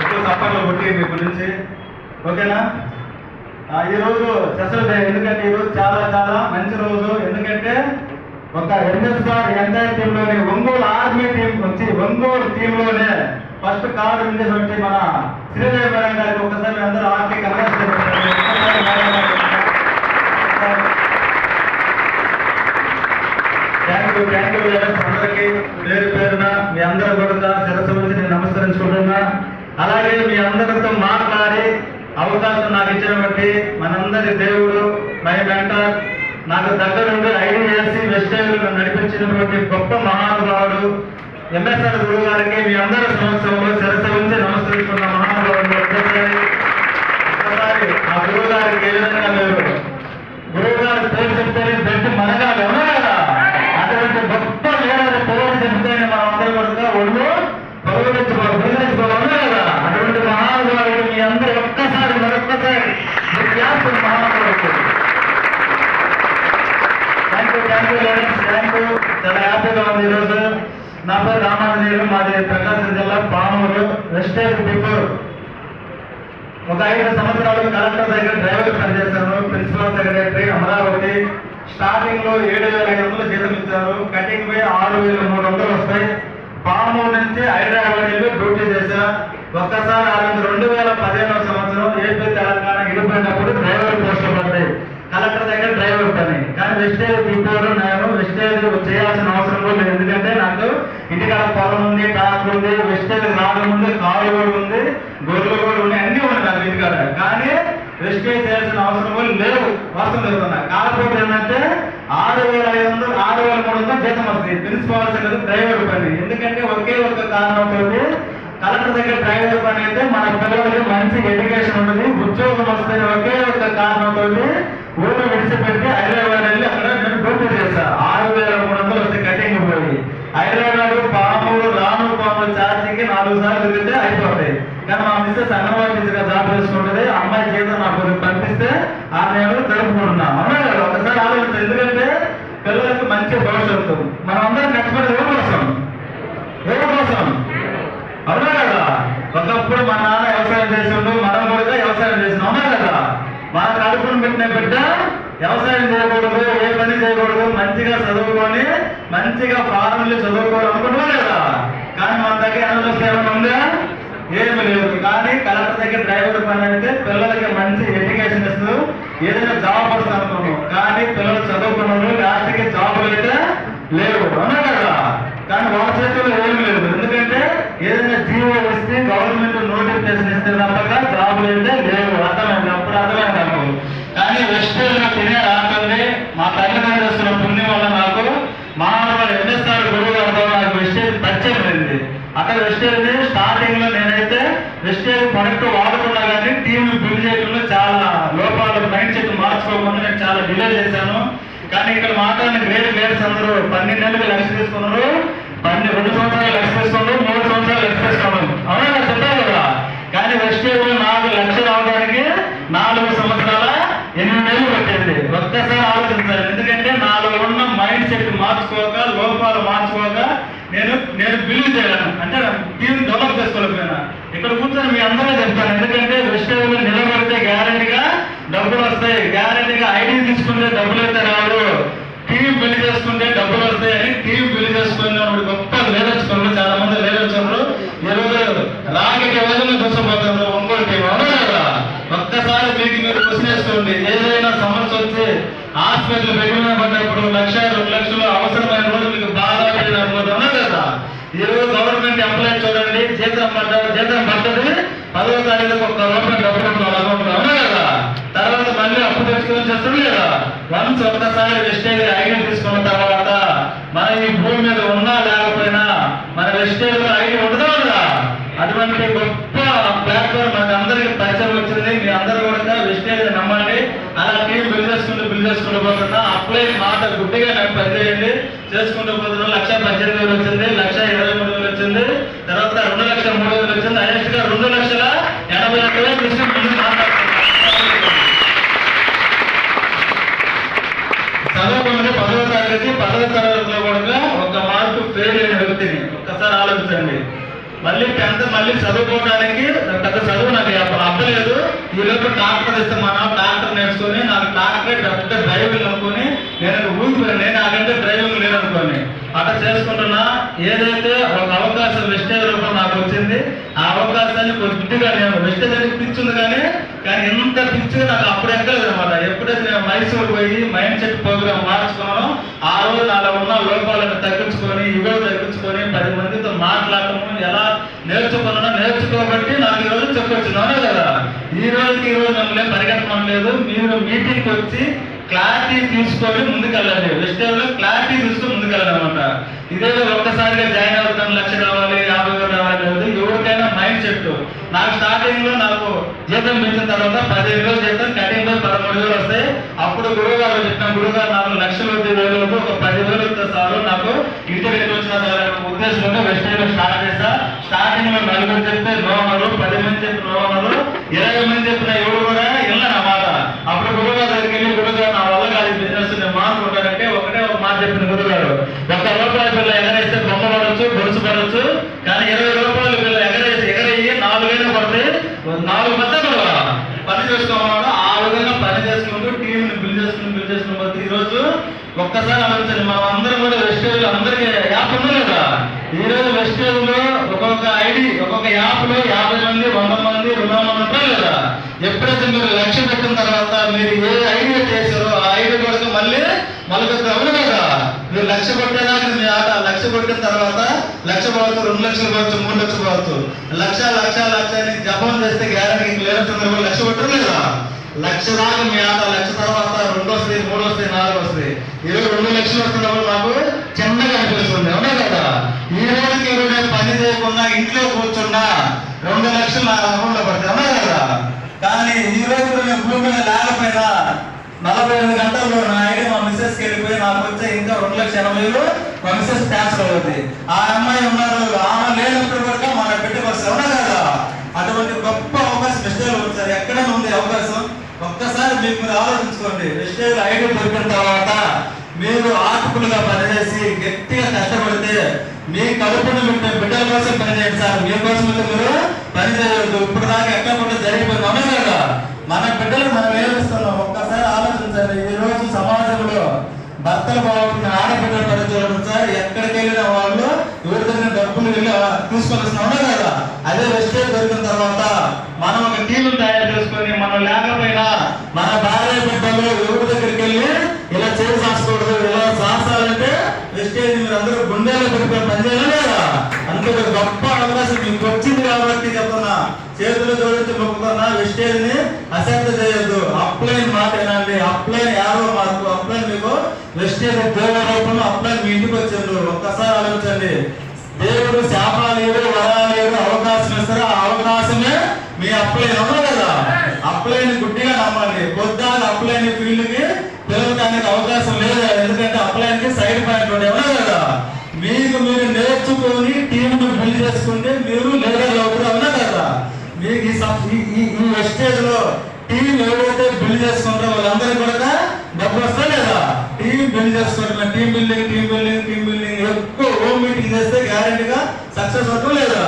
ఎక్కువ సఫర్లో కొట్టి మీ గురించి. ఓకేనా? ఈరోజు స్పెషల్ డే. ఎందుకంటే ఈరోజు చాలా చాలా మంచి రోజు. ఎందుకంటే ఒక ఎంఎస్ఆర్ ఎంటైర్ టీమ్ లోనే ఒంగోలు ఆర్మీ టీం వచ్చి ఒంగోలు టీమ్ లోనే ఫస్ట్ కార్డు వినేటువంటి మన శ్రీదేవి మేడం గారికి ఒకసారి అందరూ ఆర్మీ థ్యాంక్ యూ లీడర్స్ అందరికీ పేరు పేరున మీ అందరూ కూడా శిరస్సు నుంచి నేను నమస్కరించుకుంటున్నా. అలాగే మీ అందరితో మాట్లాడి అవకాశం నాకు ఇచ్చినటువంటి మనందరి దేవుడు, మై మెంటర్, నాకు దగ్గరుండి ఐడియాసి వెస్టేజ్ను నడిపించినటువంటి గొప్ప మహానుభావుడు ఎంఎస్ఆర్ గురువు గారికి మీ అందరి సంవత్సరంలో శిరస్సు ఉంచి నమస్కరిస్తున్న మహానుభావుడు. ఒక్కసారి ఆ గురువు గారికి ఏ విధంగా మీరు గురువు గారి పేరు చెప్తేనే పెట్టి మనగాలి ఉన్నా కదా, అటువంటి గొప్ప లీడర్ పేరు చెప్తేనే మనం అందరూ కూడా ఒళ్ళు పౌరించుకోవాలి ఉన్నా కదా. అటువంటి మహానుభావుడు మీ అందరూ ఒక్కసారి మరొక్కసారి మహానుభావుడు. Thank you leaders. Thank you. చాలా హ్యాపీగా ఉంది ఈరోజు. నా పేరు రామాంజనేయులు, మాది ప్రకాశం జిల్లా పామూరు. వెస్టేజ్ బిఫోర్ ఒక 5 సంవత్సరాలు కలెక్టర్ దగ్గర డ్రైవర్ పనిచేశాను. Principal secretary Amaravati. స్టార్టింగ్ లో 7,500 జీతం ఇచ్చారు. కటింగ్ పోయి 6,300 వస్తాయి. పామూరు నుంచి హైదరాబాద్ డ్యూటీ చేశా. ఒక్కసారి 2015 సంవత్సరం ఏపీ తెలంగాణ ఇడిపోయినప్పుడు డ్రైవర్ పోస్టులు పడ్డాయి. కలెక్టర్ దగ్గర డ్రైవర్ పని. కానీ వెస్టేజ్ బిఫోర్ నేను వెస్టేజ్ చేయాల్సిన అవసరం కూడా లేదు. ఎందుకంటే నాకు ఇంటికాడ పొలం ఉంది, ట్రాక్టర్ ఉంది, వెస్టేజ్ రాగముంది, కాలు కూడా ఉంది, గొర్రెలు కూడా ఉన్నాయి, అన్ని ఉన్నాయి నాకు ఇంటికాడ. కానీ వెస్టేజ్ చేయాల్సిన అవసరం కూడా లేదు. వాస్తవం చెప్తున్నా. కాకపోతే ఏంటంటే 6,500 6,300 జీతం వస్తుంది. ప్రిన్సిపాల్ సెక్రటరీ డ్రైవర్ పని. ఎందుకంటే ఒకే ఒక కారణంతో కలెక్టర్ దగ్గర డ్రైవర్ పని అయితే మన పిల్లలకి మంచి ఎడ్యుకేషన్ ఉంటుంది, ఉద్యోగం వస్తుంది. ఒకే ఒక కారణంతో ఊరు విడిచిపెట్టి హైదరాబాద్ వెళ్ళి అక్కడ నేను డ్యూటీ చేశా. 6,300 వస్తే కటింగ్ పోయి హైదరాబాద్ పామూరు రాను పామూరు ఛార్జీకి 4 సార్లు తిరిగితే అయిపోతాయి. కానీ మా మిస్సెస్ అంగన్వాడీ టీచర్గా జాబ్ చేసుకుంటుంది. అమ్మాయి జీతం నాకు పంపిస్తే 6 నెలలు జరుపుకుంటున్నా. అవునా కదా? ఒకసారి ఆలోచించాలి. ఎందుకంటే పిల్లలకి మంచి భవిష్యత్తు. మనం అందరం కష్టపడేది ఎవరి కోసం? ఎవరి కోసం? అవునా కదా? ఒకప్పుడు మా నాన్న వ్యవసాయం చేసిండు, మనం కూడా వ్యవసాయం చేసినాం. అవునా కదా? మన కడుపును పెట్టిన బిడ్డ వ్యవసాయం చేయకూడదు, ఏ పని చేయకూడదు, మంచిగా చదువుకొని మంచిగా ఫార్ములు చదువుకోవాలి అనుకుంటున్నాం కదా. కానీ మన దగ్గర అనుభవం ఏమైనా ఉందా? ఏమి లేదు. కానీ కలెక్టర్ దగ్గర డ్రైవర్ పని అయితే పిల్లలకి మంచి ఎడ్యుకేషన్ ఇస్తూ ఏదైనా జాబ్ వస్తుంది అనుకున్నాం. కానీ పిల్లలు చదువుకున్నారు, లాస్ట్కి జాబులు అయితే లేవు. అవునా కదా? కానీ వాళ్ళ చేతుల్లో ఏమి లేదు. ఎందుకంటే ఏదైనా జీవో వస్తే గవర్నమెంట్ నోటిఫికేషన్ వెస్టేజ్ ప్రొడక్ట్ వాడుతున్నా కానీ టీంని బిల్డ్ చేయడంలో చాలా లోపాలు, మైండ్ సెట్ మార్చుకోకుండా నేను చాలా డిలే చేశాను. కానీ ఇక్కడ మాట్లాడిన గ్రేట్ లీడర్స్ అందరూ 12 నెలలకు లక్ష్య తీసుకున్నారు, 2 సంవత్సరాలు లక్ష్య తీసుకున్నారు, 3 సంవత్సరాలు లక్ష్య తీసుకున్నారు. అవునా చెప్పారు కదా. కానీ వెస్టేజ్ నాకు లక్ష్య రావడానికి 4 సంవత్సరాల 8 నెలలు పట్టింది. ఒక్కసారి ఆలోచించాలి. ఎందుకంటే నాలో ఉన్న మైండ్ సెట్ మార్చుకోక, లోపాలు మార్చుకోక నేను బిల్డ్ చేయలేను, అంటే టీం డెవలప్ చేసుకోలేకపోయినా. ఇక్కడ కూర్చొని మీ అందరూ చెప్తాను. ఎందుకంటే వెస్టేజ్లో నిలబడితే గ్యారెంటీగా డబ్బులు వస్తాయి, గ్యారెంటీగా ఐడి తీసుకుంటే డబ్బులు అయితే రావు, టీం బిల్డ్ చేసుకుంటే డబ్బులు వస్తాయని టీం బిల్డ్ చేసుకునే గొప్ప లీడర్స్ చాలా మంది లీడర్స్ ఈరోజు రాకెట్ ఎవరైనా చూసపోతారు ఒంగోలు టీం. అవునా కదా. ఒక్కసారి మీకు మీరు క్వశ్చన్ వేసుకోండి. ఏదైనా సమస్య వచ్చి హాస్పిటల్ బెడ్రూమ్ పడ్డప్పుడు 1 లక్ష 2 లక్షలు అవసరమైన రోజు మీకు బాగా అవునా కదా. ఈరోజు గవర్నమెంట్ ఎంప్లాయీ చూడండి, జీతం పడ్డది 10వ తారీఖులకు 1 రూపాయి డబ్బులు అకౌంట్. అవునా కదా. తర్వాత మళ్ళీ అప్పు తెచ్చుకొని చేస్తుంది లేదా. వన్స్ ఒక్కసారి వెస్టేజ్ ఐడి తీసుకున్న తర్వాత మన ఈ భూమి మీద ఉన్నా లేకపోయినా మన వెస్టేజ్ ఐడి ఉండదా కదా. అటువంటి గొప్ప ప్లాట్ఫామ్ మనకి అందరికి పరిచయం వచ్చింది. మీ అందరూ కూడా వెస్టేజ్ నమ్మండి. అలా టీం బిల్డ్ చేసుకుంటూ పోతున్నా. అప్లై మాట గుడ్డిగా నాకు పనిచేయండి. చేసుకుంటూ పోతున్నా. 1,18,000 వచ్చింది, 1,23,000 వచ్చింది, తర్వాత 2,03,000 వచ్చింది, హైయెస్ట్ గా 2,80,000 తీసుకుని ముందుకు మాట్లాడుతున్నాను. చదువుకున్నది 10వ తరగతి, 10వ తరగతిలో కూడా 1 మార్కు ఫెయిల్ అయిన వ్యక్తిని. ఒక్కసారి ఆలోచించండి. మళ్ళీ 10th మళ్ళీ చదువుకోవడానికి పెద్ద చదువు నాకు అవ్వలేదు. ఈ లోపు ట్రాక్టర్ ఇస్తే మనం ట్రాక్టర్ నేర్చుకుని నాకు ట్రాక్టర్ పెద్ద డ్రైవింగ్ అనుకుని నేను ఊగిపోయాను. నేను నాకంటే డ్రైవింగ్ లేదనుకోని అట్లా చేసుకుంటున్నా. ఏదైతే ఒక అవకాశం వెస్టేజ్ రూపంలో నాకు వచ్చింది, ఆ అవకాశాన్ని కొద్దిగా నేను వెస్టేజ్ అనేది పిచ్చి ఉంది కానీ ఇంత పిచ్చి నాకు అప్పుడు ఎక్కలేదు అనమాట. ఎప్పుడైతే నేను మైసూరు పోయి మైండ్ సెట్ ప్రోగ్రామ్ మార్చుకున్నానో ఆ రోజు నాలో ఉన్న లోపాలను తగ్గించుకొని, ఇవో తగ్గించుకొని 10 మందితో మాట్లాడటము ఎలా నేర్చుకోబట్టి నాకు ఈ రోజు చెప్పొచ్చున్నాను కదా. ఈ రోజుకి మిమ్మల్ని పరిగెత్తడం లేదు. మీరు మీటింగ్కి వచ్చి క్లారిటీ తీసుకొని ముందుకెళ్ళండి. వెస్టేజ్ లో క్లారిటీ తీసుకొని ముందుకెళ్ళండి అనమాట. ఇదేదో ఒక్కసారిగా జాయిన్ అవుతాను 1 లక్ష రావాలి 50,000 రావాలి లేదు. ఎవరికైనా మైండ్ సెట్. నాకు స్టార్టింగ్ లో నాకు జీతం పెంచిన తర్వాత 15,000 జీతం, కటింగ్ 13,000 వస్తాయి. అప్పుడు గురువు గారు చెప్పిన గురువుగారు 4 లక్షలు వద్దు, 1,000 వద్దు, ఒక 10,000 వస్తే చాలు నాకు ఇంటికి వచ్చిన ఉద్దేశంలో వెస్టేజ్ లో స్టార్ట్ చేస్తా. స్టార్టింగ్ లో 4 చెప్తే నో అన్నారు, 10 మంది చెప్పి నో అన్నారు, 20 మంది చెప్పిన ఎవరు కూడా వెళ్ళనమాట. అప్పుడు గురువు గారి దగ్గరికి వెళ్ళి గురువుగారు నా వల్ల కాదు బిజినెస్ నేను మానుకుంటానంటే ఒకటే ఒక మాట చెప్పిన గురుగారు, 1 రూపాయి పిల్ల ఎగరేస్తే బొమ్మ పడవచ్చు, గొలుసు పడవచ్చు, కానీ 20 రూపాయలు పిల్ల ఎగరయ్యి 4,000 పడితే 4 మధ్య పని చేసుకోమన్నాడు. ఆ విధంగా పని చేసుకుంటూ టీంని బిల్డ్ చేసుకుని పోతే ఈ రోజు ఒక్కసారి ఆలోచించండి. మనం అందరం కూడా వెస్టేజ్ లో అందరికీ యాప్ ఉంది కదా. ఈ రోజు వెస్టేజ్ లో ఒక్కొక్క ఐడి ఒక్కొక్క యాప్ లో 50 మంది 100 మంది 200 మంది ఉంటారు కదా. ఎప్పుడైతే మీరు లక్ష్య పెట్టిన తర్వాత మీరు ఏ ఐడియా చేశారో ఆ ఐడియా కూడా మళ్ళీ అవును కదా. మీరు లక్ష్య కొట్టేదాకా మీ ఆట లక్ష్య కొట్టిన తర్వాత 1 లక్ష పోవచ్చు, 2 లక్షలు పోవచ్చు, 3 లక్షలు పోవచ్చు. లక్ష అని జపం చేస్తే గ్యారెంటీ లేని సందర్భంలో లక్ష్య కొట్టరు లేదా. 1 లక్ష దాకా మీ ఆట. 1 లక్ష తర్వాత 2 వస్తాయి, 3 వస్తాయి, 4 వస్తాయి. ఈరోజు 2 లక్షలు వస్తున్నప్పుడు నాకు చిన్నగా అనిపిస్తుంది. అవునా కదా. ఈ రోజుకి నేను పని చేయకుండా ఇంట్లో కూర్చున్నా 2 లక్షలు నా అకౌంట్లో పడతాయి. అవునా కదా. కానీ ఈ రోజు నేను భూమి మీద లేకపోయినా 45 గంటల్లో నా ఐడి మా మిస్సెస్కి వెళ్ళిపోయి నాకు వచ్చే ఇంకా 2,80,000 మా మిస్సెస్ ట్రాన్స్ఫర్ అవుతుంది. ఆ అమ్మాయి ఉన్నారు, ఆమె లేనప్పుడు కూడా మన బిడ్డకు వస్తుంది. అవునా కదా. అటువంటి గొప్ప అవకాశం వెస్టేజ్లో వచ్చారు. ఎక్కడైనా ఉంది అవకాశం. ఒక్కసారి మీకు మీరు ఆలోచించుకోండి. వెస్టేజ్ ఐడి దొరికిన తర్వాత మీరు ఆర్టికులుగా పనిచేసి గట్టిగా కష్టపడితే మీ కడుపును పెట్టే బిడ్డల కోసం పనిచేయండి సార్. మీకోసం మీరు పని చేయవద్దు. ఇప్పుడు దాకా ఎక్కడ కూడా జరిగిపోయింది. అవునా కదా. మన బిడ్డలు మనం ఏమిస్తున్నాం ఒక్కసారి ఆలోచించాలి. ఈ రోజు సమాజంలో భర్తలు బాగుంటున్న ఆడబిడ్డలు పరిచయం సార్. ఎక్కడికి వెళ్ళిన వాళ్ళు ఎవరి దగ్గర డబ్బులు వెళ్ళి తీసుకొని వస్తున్నాం కదా. అదే వెస్టేజ్ దొరికిన తర్వాత మనం ఒక టీం తయారు చేసుకొని మనం లేకపోయినా మన భార్య బిడ్డలు ఎవరి దగ్గరికి వెళ్ళి ఇలా చేసి రాసుకోకూడదు, ఇలా సాహసాలంటే వెస్టేజ్ మీరు అందరూ గుండెలో పెట్టుకొని పనిచేయాలి కదా. అంతే గొప్ప అవకాశం మీకు వచ్చింది కాబట్టి చెప్తున్నా. చేతులు జోడించి మొక్కుతున్నా. వెస్టేజ్ ని అశ్రద్ధ చేయొద్దు. అప్లైన్ మాట ఏనండి. Upline 50 mark. అప్లైన్ మీకు వెస్టేజ్ దేవ రూపంలో అప్లైన్ మీ ఇంటికి వచ్చిండ్రు. ఒక్కసారి ఆలోచించండి. దేవుడు శాపాలేరు వరాలేరు అవకాశం ఇస్తారు. ఆ అవకాశమే మీ అప్లైన్ ఉన్నారు కదా, అప్లైన్ గుడ్డిగా నమ్మాలి. కొద్దాక అప్లైన్ ఫీల్డ్కి పిలవడానికి అవకాశం లేదు. ఎందుకంటే అప్లైన్కి సైడ్ పాయింట్ ఉన్నారు కదా. మీకు మీరు నేర్చుకొని టీంను బిల్డ్ చేసుకుంటే మీరు లీడర్లు అవుతారు అవునా కదా. మీకు ఈ వెస్టేజ్ లో టీం ఎవరైతే బిల్డ్ చేసుకుంటారో వాళ్ళందరికీ కూడా డబ్బు వస్తా లేదా. టీం బిల్డ్ చేసుకుంటున్నారు, టీం బిల్డింగ్ ఎక్కువ హోమ్ మీటింగ్ చేస్తే గ్యారెంటీగా సక్సెస్ అవుతాం లేదా.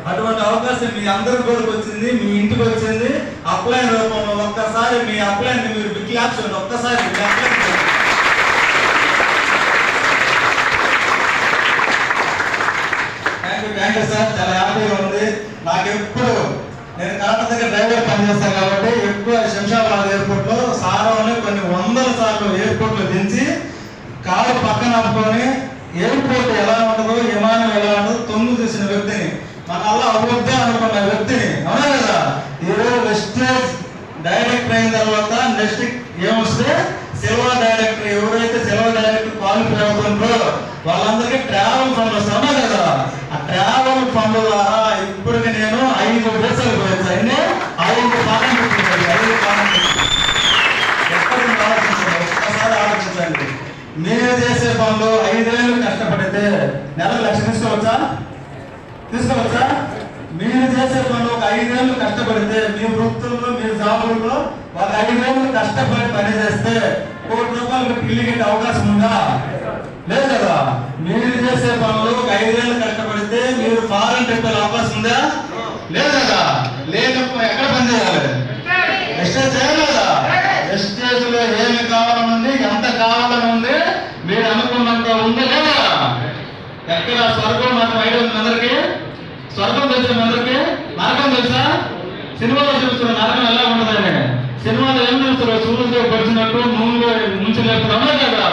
అటువంటి అవకాశం మీ అందరికి కూడా వచ్చింది, మీ ఇంటికి వచ్చింది అప్లైన్ రూపంలో. ఒక్కసారి మీ అప్లైన్ మీరు బిగ్ యాక్షన్ ఒక్కసారి థ్యాంక్ యూ సార్. చాలా హ్యాపీగా ఉంది నాకు. ఎప్పుడు నేను కలెక్టర్ దగ్గర డ్రైవర్ పనిచేస్తాను కాబట్టి ఎక్కువ శంషాబాద్ ఎయిర్పోర్ట్ లో సారాన్ని కొన్ని వందల సార్లు ఎయిర్పోర్ట్ లో దించి కారు పక్కన ఆపుకొని ఎయిర్పోర్ట్ ఎలా ఉంటుందో విమానం ఎలా ఉంటుందో తొమ్మిది చూసిన వ్యక్తిని, మన అలా అవ్వద్దే అనుకున్న వ్యక్తిని అవునా కదా. ఈరోజు వెస్టేజ్ డైరెక్టర్ అయిన తర్వాత నెక్స్ట్ ఏమొస్తే సిల్వర్ డైరెక్టర్. ఎవరైతే సిల్వర్ డైరెక్టర్ క్వాలిఫై అవుతుంటారో వాళ్ళందరికీ ట్రావెల్ ఫండ్ వస్తామా కదా. ఆ ట్రావెల్ ఫండ్ ద్వారా ఇప్పటికి నేను 5 దేశాలు పోయించండి. 5 పార్లమెంట్ ఒక్కసారి ఆలోచించండి. మీరు చేసే పనులు 5 ఏళ్ళు కష్టపడితే నెలకు 1 లక్ష తీసుకోవచ్చా? మీరు చేసే పనులు ఒక 5 ఏళ్ళు కష్టపడితే మీ వృత్తుల్లో మీ జాబుల్లో ఒక 5 ఏళ్ళు కష్టపడి పని చేస్తే ₹1 కోటి పిల్లికి అవకాశం ఉందా? లేదు కదా. మీరు చేసే పనులు ఒక 5 ఏళ్ళు కష్టపడితే మీరు ఫారెన్ ట్రిప్ అవకాశం ఉందా? లేదు కదా. లేకపోతే ఎక్కడ పని చేయాలి? ఎస్టేజ్ చేయాలి కదా. ఎస్టేజ్ లో ఏమి కావాలని ఉంది, ఎంత కావాలని ఉంది, మీరు అనుకున్నంత ఉందా లేదా? ఎక్కడ స్వర్గం మాత్రం ఐడియా ఉంది అందరికి? స్వర్గం తెలుసా అందరికి? నరకం తెలుసా? సినిమాలో చూస్తున్న నరకం ఎలా ఉంటుందని. సినిమాలో ఏం చూస్తారు? సూర్యుడితో పరిచినట్టు ముంచలేపుడు అన్నా కదా.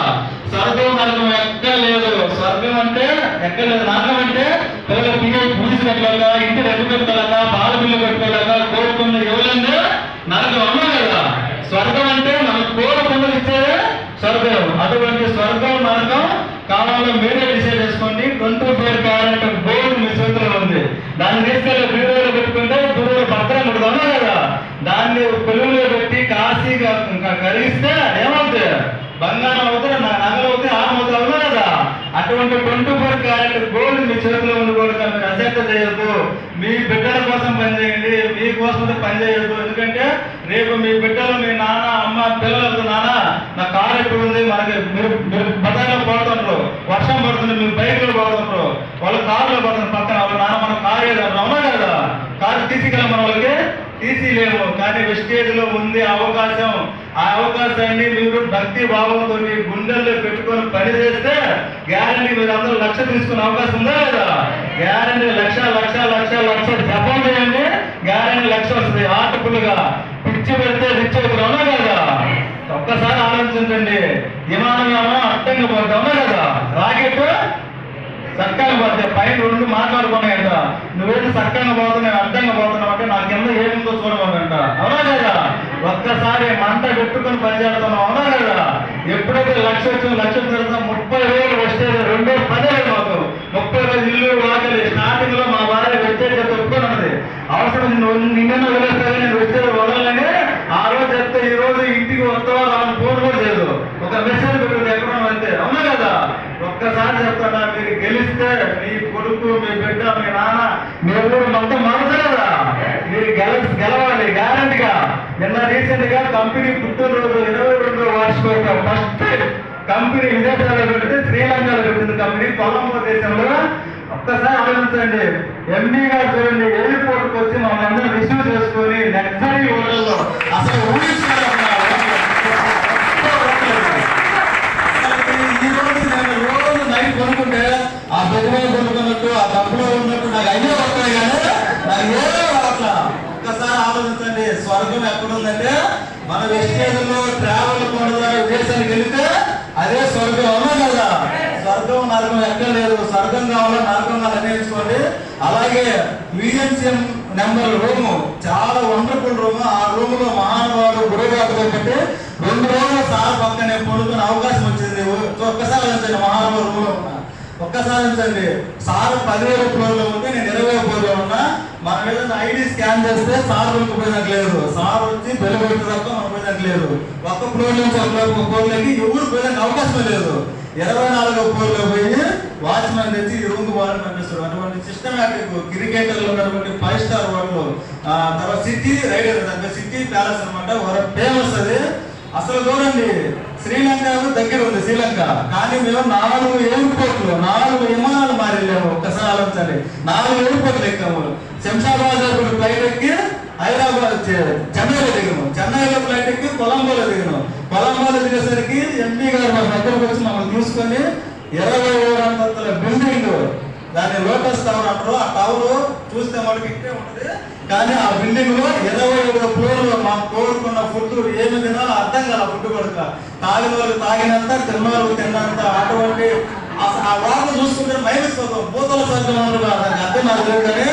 స్వర్గం నరకం ఎక్కడ లేదు. స్వర్గం అంటే ఎక్కడ లేదు. నరకం అంటే పిల్లల పూజ కట్టాక, ఇంటి రెడ్డి పెట్టాక, పాల బిల్లు కట్టుకోలేక, కోరుకున్న ఎవరంటే నరకం అన్నా కదా. స్వర్గం అంటే మనకు కోరుకున్నది ఇచ్చేదే స్వర్గం. అటువంటి స్వర్గం నరకం కావాలో మీరే డిసైడ్ చేసుకోండి. 24 క్యారెట్ గోల్డ్ మీ చేతిలో ఉంది. దాన్ని తీసుకెళ్ళి బీరువాలో పెట్టుకుంటే బీరువాలో భద్రం ఉంటుంది కదా. దాన్ని కొలువులో పెట్టి కాశీగా కరిగిస్తే ఏమవుతుంది? బంగారం అవుతుంది, నగలు అవుతాయి, ఆమవుతుంది అవునా కదా. అటువంటి 24 క్యారెట్ గోల్డ్ మీ చేతిలో ఉండి కూడా మీరు అశ్రద్ధ చేయొద్దు. మీ బిడ్డల కోసం పనిచేయండి, మీకోసం పని చేయొద్దు. ఎందుకంటే రేపు మీ బిడ్డలు, మీ నాన్న అమ్మ పిల్లలకు నాన్న నా కారు ఎప్పుడు ఉంది, మనకి మీరు బజార్లో పోతుంటారు, వర్షం పడుతుంది, మీరు బైక్లో పోతుంటారు, వాళ్ళు కారులో పోతున్నారు పక్కన, వాళ్ళు నాన్న మనం కారు ఏదంటారు అవునా కదా. కారు తీసుకెళ్ళాం మన వాళ్ళకి తీసిలేము. కానీ వెస్టేజ్ లో ఉంది అవకాశం. ఆ అవకాశాన్ని మీరు భక్తి భావంతో గుండెల్లో పెట్టుకొని పని చేస్తే గ్యారంటీ మీరు అందరూ 1 లక్ష తీసుకునే అవకాశం ఉందా లేదా? గ్యారంటీ లక్ష జపం చేయండి, గ్యారంటీ 1 లక్ష వస్తుంది. ఆటపులుగా పిచ్చి పెడితే రిచ్ అవుతుంది అవునా కదా. ఒక్కసారి ఆలోచించండి. విమానం అర్థంగా పోతుంది అవునా కదా. రాకెట్ చక్కగా పోతే పైన 2 మాట్లాడుకున్నాయంట. నువ్వేంటి చక్కగా పోతున్నావు, నేను అర్థంగా పోతున్నావు అంటే నాకు కింద ఏముందో చూడమంట అవునా కదా. ఒక్కసారి మంట పెట్టుకుని పనిచేస్తున్నావు అవునా కదా. ఎప్పుడైతే 1 లక్ష వచ్చింది, 1 లక్ష తర్వాత 30,000 వస్తే 2 మాకు 30,000 ఇల్లు వాకలి. స్టార్టింగ్ లో మా భార్య వచ్చేది ఒప్పుకొని ఉన్నది. అవసరం నిన్న వదిలేస్తే నేను వచ్చేది వదలని ఆ రోజు చెప్తే ఈ రోజు ఇంటికి వస్తావా రాని ఫోన్ కూడా లేదు. ఒక మెసేజ్ పెట్టుకుంటే ఎక్కడ అంతే అవునా కదా. ఒక్కసారి చెప్తాడా, మీరు గెలిస్తే మీ కొడుకు, మీ బిడ్డ, మీ నాన్న, మీ ఊరు మొత్తం మారుతారా. మీరు గెలవాలి గ్యారంటీగా. నిన్న రీసెంట్ గా కంపెనీ పుట్టినరోజు 22వ వార్షికోత్సవం ఫస్ట్ కంపెనీ విదేశాల్లో పెడితే శ్రీలంకలో పెట్టింది కంపెనీ, కొలంబో దేశంలో. ఒక్కసారి ఆలోచించండి. ఎండి గారు చూడండి ఎయిర్పోర్ట్ వచ్చి మమ్మల్ని అందరూ రిసీవ్ చేసుకొని లగ్జరీ హోటల్లో అసలు ఈ రోజు నేను రోజు నైట్ కొనుక్కుంటే ఆ బెడ్లో కొనుక్కున్నట్టు, ఆ డబ్బులో ఉన్నట్టు నాకు అయ్యే వస్తాయి కానీ నాకు ఏదో అట్లా. ఒక్కసారి ఆలోచించండి. స్వర్గం ఎక్కడుందంటే మన వెస్టేజ్లో ట్రావెల్ కూడా విదేశానికి వెళితే అదే స్వర్గం అవునా కదా. స్వర్గం నరకం ఎక్కడ లేదు. స్వర్గం కావాలో నరకం నిర్ణయించుకోండి. అలాగే VNCM నెంబర్ రూము చాలా వండర్ఫుల్ రూమ్. ఆ రూమ్ లో మహానుభావుడు గురుగారితో పెట్టి 2 రోజులు సార్ పక్కనే పడుకునే అవకాశం వచ్చింది. ఒక్కసారి మహానుభావు రూమ్ లో ఒక్కసారి ఉంచండి. సార్ 10,000 ఫ్లోర్లో ఉంటే నేను 20,000 ఫ్లోర్లో ఉన్నా. మనం ఏదైనా ఐడి స్కాన్ చేస్తే సార్ రూమ్కి పోయినట్టు లేదు. సార్ వచ్చి వెలుగుతుంది తప్ప మనం పోయినట్టు లేదు. ఒక్క ఫ్లోర్ నుంచి ఒక ఫ్లోర్లోకి ఎవరు పోయినట్టు అవకాశం లేదు. 24వ ఫ్లోర్లో పోయి వాచ్మెన్ తెచ్చి ఈ రూమ్కి పోవాలని పంపిస్తారు. అటువంటి సిస్టమేటిక్ క్రికెటర్లు ఉన్నటువంటి 5 స్టార్ హోటల్, తర్వాత సిటీ రైడర్, సిటీ ప్యాలెస్ అనమాట, ఫేమస్ అది. అసలు చూడండి, శ్రీలంక దగ్గర ఉంది శ్రీలంక, కానీ మేము 4 ఎయిర్పోర్ట్లు 4 విమానాలు మారిలేము. ఒక్కసారి ఆలోచించండి, 4 ఎయిర్పోర్ట్లు ఎక్కాము. శంషాబాద్ ఫ్లైట్ ఎక్కి హైదరాబాద్ చెన్నైలో దిగాము. చెన్నైలో ఫ్లైట్ ఎక్కి కొలంబోలో దిగాము. కొలంబోలో దిగేసరికి ఎంపీ గారు మా దగ్గరకు వచ్చి మమ్మల్ని చూసుకొని 27 అంతస్తుల బిల్డింగ్, దాన్ని లోటస్ టవర్ అంటారు. ఆ టవర్ చూస్తే మనకి ఇక్కడే ఉంటుంది, కానీ ఆ బిల్డింగ్ లో 27 ఫ్లోర్లు మాకు కోరుకున్న ఫుడ్ ఏమి తినాలో అర్థం కాల. ఫుడ్ కొడుక తాగిన వాళ్ళు తాగినంత, తిన్న వాళ్ళు తిన్నంత. అటువంటి ఆ వాటర్ చూసుకుంటే మైమర్చిపోతాం. భూతల స్వర్గం అంటారు కదా, దానికి అర్థం నాకు లేదు. కానీ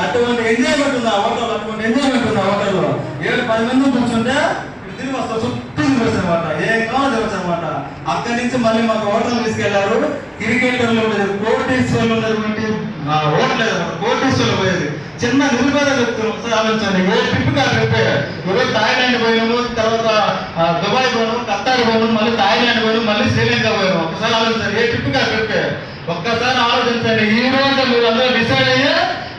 అటువంటి ఎంజాయ్మెంట్ ఉంది ఆ హోటల్, అటువంటి ఎంజాయ్మెంట్ ఉంది ఆ హోటల్లో. 7-10 మంది కూర్చుంటే తిరిగి వస్తాం, చుట్టూ తిరగచ్చు అనమాట, ఏం కావాలో తిరగచ్చు అనమాట. అక్కడి నుంచి మళ్ళీ మాకు హోటల్ తీసుకెళ్లారు. క్రికెటర్లు ఉండేది, కోటీశ్వర్లు ఉన్నటువంటి హోటల్ లేదన్నమాట, కోటీశ్వర్లు పోయేది. చిన్న నిరుపేద వ్యక్తులు ఒకసారి ఆలోచించండి. ఏ ట్రిప్ ఆ ట్రిప్. ఈరోజు థాయిలాండ్ పోయినాము, తర్వాత దుబాయ్ పోయినాము, ఖతార్ పోయినాము, మళ్ళీ థాయిలాండ్ పోయినాము, మళ్ళీ శ్రీలంక పోయినాము. ఒకసారి ఆలోచించండి, ఏ ట్రిప్ ఆ ట్రిప్. ఒక్కసారి ఆలోచించండి. ఈ రోజు మీరు అందరూ డిసైడ్ అయ్యి